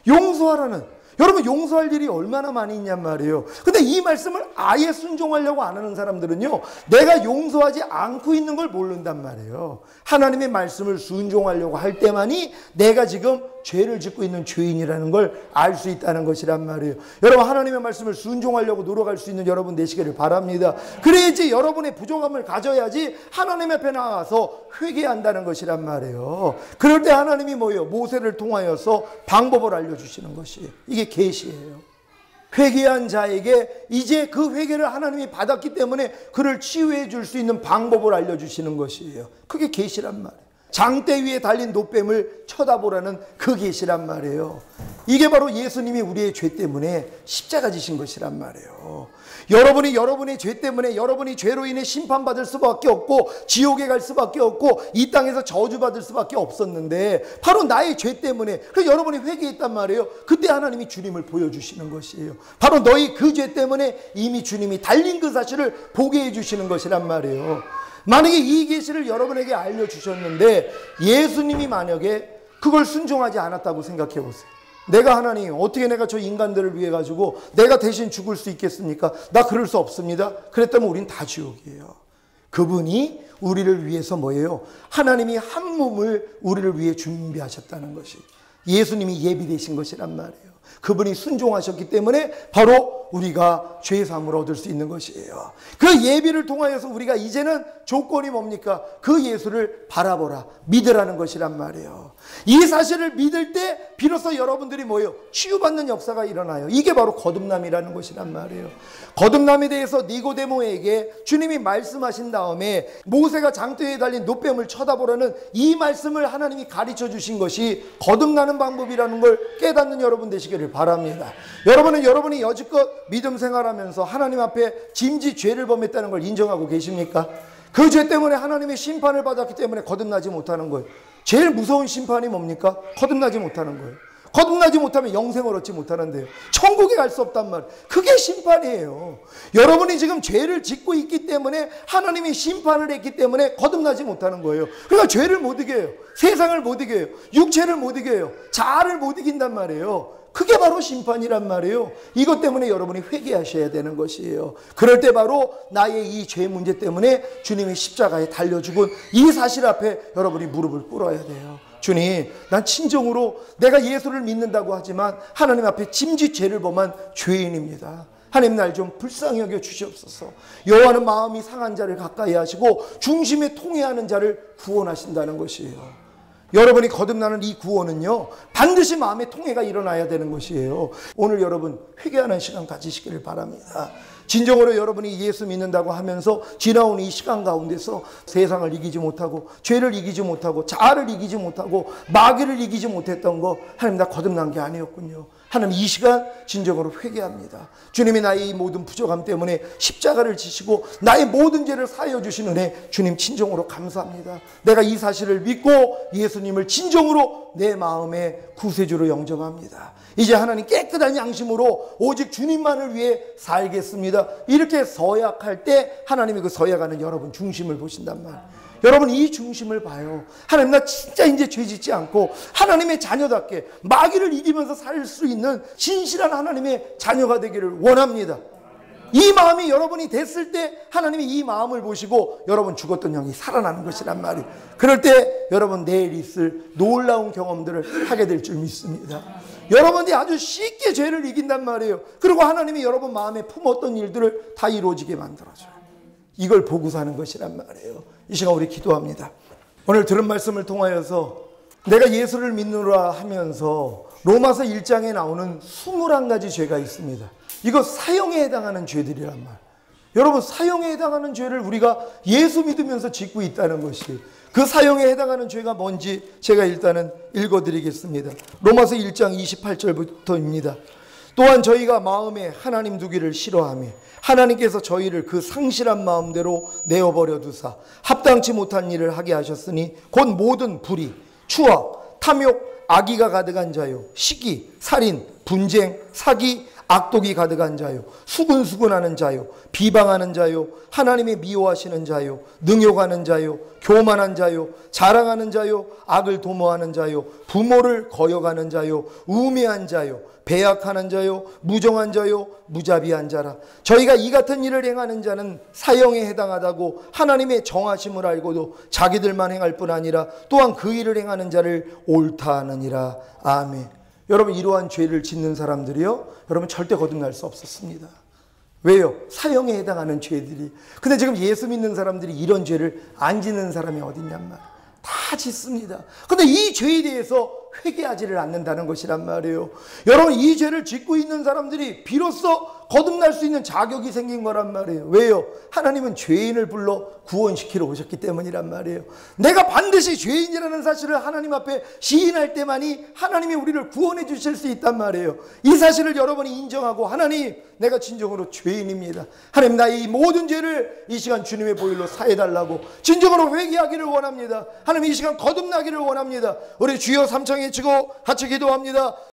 A: 용서하라는, 여러분 용서할 일이 얼마나 많이 있냔 말이에요. 근데 이 말씀을 아예 순종하려고 안 하는 사람들은요, 내가 용서하지 않고 있는 걸 모른단 말이에요. 하나님의 말씀을 순종하려고 할 때만이 내가 지금 죄를 짓고 있는 죄인이라는 걸 알 수 있다는 것이란 말이에요. 여러분 하나님의 말씀을 순종하려고 노력할 수 있는 여러분 되시기를 바랍니다. 그래야지 여러분의 부족함을 가져야지 하나님 앞에 나와서 회개한다는 것이란 말이에요. 그럴 때 하나님이 뭐예요? 모세를 통하여서 방법을 알려주시는 것이에요. 이게 계시예요. 회개한 자에게 이제 그 회개를 하나님이 받았기 때문에 그를 치유해 줄 수 있는 방법을 알려주시는 것이에요. 그게 계시란 말이에요. 장대 위에 달린 노뱀을 쳐다보라는 그 계시란 말이에요. 이게 바로 예수님이 우리의 죄 때문에 십자가 지신 것이란 말이에요. 여러분이 여러분의 죄 때문에 여러분이 죄로 인해 심판받을 수밖에 없고 지옥에 갈 수밖에 없고 이 땅에서 저주받을 수밖에 없었는데 바로 나의 죄 때문에, 그래서 여러분이 회개했단 말이에요. 그때 하나님이 주님을 보여주시는 것이에요. 바로 너희 그 죄 때문에 이미 주님이 달린 그 사실을 보게 해주시는 것이란 말이에요. 만약에 이 계시를 여러분에게 알려주셨는데 예수님이 만약에 그걸 순종하지 않았다고 생각해 보세요. 내가 하나님 어떻게 내가 저 인간들을 위해 가지고 내가 대신 죽을 수 있겠습니까? 나 그럴 수 없습니다. 그랬다면 우린 다 지옥이에요. 그분이 우리를 위해서 뭐예요? 하나님이 한 몸을 우리를 위해 준비하셨다는 것이 예수님이 예비되신 것이란 말이에요. 그분이 순종하셨기 때문에 바로 우리가 죄사함을 얻을 수 있는 것이에요. 그 예비를 통하여서 우리가 이제는 조건이 뭡니까? 그 예수를 바라보라, 믿으라는 것이란 말이에요. 이 사실을 믿을 때 비로소 여러분들이 뭐예요? 치유받는 역사가 일어나요. 이게 바로 거듭남이라는 것이란 말이에요. 거듭남에 대해서 니고데모에게 주님이 말씀하신 다음에 모세가 장대에 달린 노뱀을 쳐다보라는 이 말씀을 하나님이 가르쳐 주신 것이 거듭나는 방법이라는 걸 깨닫는 여러분 되시기를 바랍니다. 여러분은 여러분이 여지껏 믿음 생활하면서 하나님 앞에 짐짓 죄를 범했다는 걸 인정하고 계십니까? 그 죄 때문에 하나님의 심판을 받았기 때문에 거듭나지 못하는 거예요. 제일 무서운 심판이 뭡니까? 거듭나지 못하는 거예요. 거듭나지 못하면 영생을 얻지 못하는데요. 천국에 갈 수 없단 말이에요. 그게 심판이에요. 여러분이 지금 죄를 짓고 있기 때문에 하나님이 심판을 했기 때문에 거듭나지 못하는 거예요. 그러니까 죄를 못 이겨요. 세상을 못 이겨요. 육체를 못 이겨요. 자아를 못 이긴단 말이에요. 그게 바로 심판이란 말이에요. 이것 때문에 여러분이 회개하셔야 되는 것이에요. 그럴 때 바로 나의 이 죄 문제 때문에 주님이 십자가에 달려 죽은 이 사실 앞에 여러분이 무릎을 꿇어야 돼요. 주님, 난 진정으로 내가 예수를 믿는다고 하지만 하나님 앞에 짐짓 죄를 범한 죄인입니다. 하나님 날 좀 불쌍히 여겨 주시옵소서. 여호와는 마음이 상한 자를 가까이 하시고 중심에 통회하는 자를 구원하신다는 것이에요. 여러분이 거듭나는 이 구원은요, 반드시 마음의 통회가 일어나야 되는 것이에요. 오늘 여러분 회개하는 시간 가지시기를 바랍니다. 진정으로 여러분이 예수 믿는다고 하면서 지나온 이 시간 가운데서 세상을 이기지 못하고 죄를 이기지 못하고 자아를 이기지 못하고 마귀를 이기지 못했던 거 하나님 나 거듭난 게 아니었군요. 하나님 이 시간 진정으로 회개합니다. 주님이 나의 이 모든 부족함 때문에 십자가를 지시고 나의 모든 죄를 사하여 주신 은혜 주님 진정으로 감사합니다. 내가 이 사실을 믿고 예수님을 진정으로 내 마음의 구세주로 영접합니다. 이제 하나님 깨끗한 양심으로 오직 주님만을 위해 살겠습니다. 이렇게 서약할 때 하나님이 그 서약하는 여러분 중심을 보신단 말이에요. 여러분 이 중심을 봐요. 하나님 나 진짜 이제 죄 짓지 않고 하나님의 자녀답게 마귀를 이기면서 살 수 있는 진실한 하나님의 자녀가 되기를 원합니다. 이 마음이 여러분이 됐을 때 하나님이 이 마음을 보시고 여러분 죽었던 영이 살아나는 것이란 말이에요. 그럴 때 여러분 내일 있을 놀라운 경험들을 하게 될 줄 믿습니다. 여러분이 아주 쉽게 죄를 이긴단 말이에요. 그리고 하나님이 여러분 마음에 품었던 일들을 다 이루어지게 만들어줘요. 이걸 보고 사는 것이란 말이에요. 이 시간 우리 기도합니다. 오늘 들은 말씀을 통하여서 내가 예수를 믿노라 하면서 로마서 1장에 나오는 21가지 죄가 있습니다. 이거 사형에 해당하는 죄들이란 말. 여러분 사형에 해당하는 죄를 우리가 예수 믿으면서 짓고 있다는 것이 그 사형에 해당하는 죄가 뭔지 제가 일단은 읽어드리겠습니다. 로마서 1장 28절부터입니다. 또한 저희가 마음에 하나님 두기를 싫어하며 하나님께서 저희를 그 상실한 마음대로 내어버려 두사 합당치 못한 일을 하게 하셨으니 곧 모든 불의, 추악, 탐욕, 악의가 가득한 자요, 시기, 살인, 분쟁, 사기, 악독이 가득한 자요, 수근수근하는 자요, 비방하는 자요, 하나님의 미워하시는 자요, 능욕하는 자요, 교만한 자요, 자랑하는 자요, 악을 도모하는 자요, 부모를 거역하는 자요, 우매한 자요, 배약하는 자요, 무정한 자요, 무자비한 자라. 저희가 이 같은 일을 행하는 자는 사형에 해당하다고 하나님의 정하심을 알고도 자기들만 행할 뿐 아니라 또한 그 일을 행하는 자를 옳다 하느니라. 아멘. 여러분 이러한 죄를 짓는 사람들이요, 여러분 절대 거듭날 수 없었습니다. 왜요? 사형에 해당하는 죄들이. 근데 지금 예수 믿는 사람들이 이런 죄를 안 짓는 사람이 어딨냔 말이에요. 다 짓습니다. 근데 이 죄에 대해서 회개하지를 않는다는 것이란 말이에요. 여러분 이 죄를 짓고 있는 사람들이 비로소 거듭날 수 있는 자격이 생긴 거란 말이에요. 왜요? 하나님은 죄인을 불러 구원시키러 오셨기 때문이란 말이에요. 내가 반드시 죄인이라는 사실을 하나님 앞에 시인할 때만이 하나님이 우리를 구원해 주실 수 있단 말이에요. 이 사실을 여러분이 인정하고 하나님 내가 진정으로 죄인입니다. 하나님 나의 이 모든 죄를 이 시간 주님의 보혈로 사해달라고 진정으로 회개하기를 원합니다. 하나님 이 시간 거듭나기를 원합니다. 우리 주여 삼창 외치고 같이 기도합니다.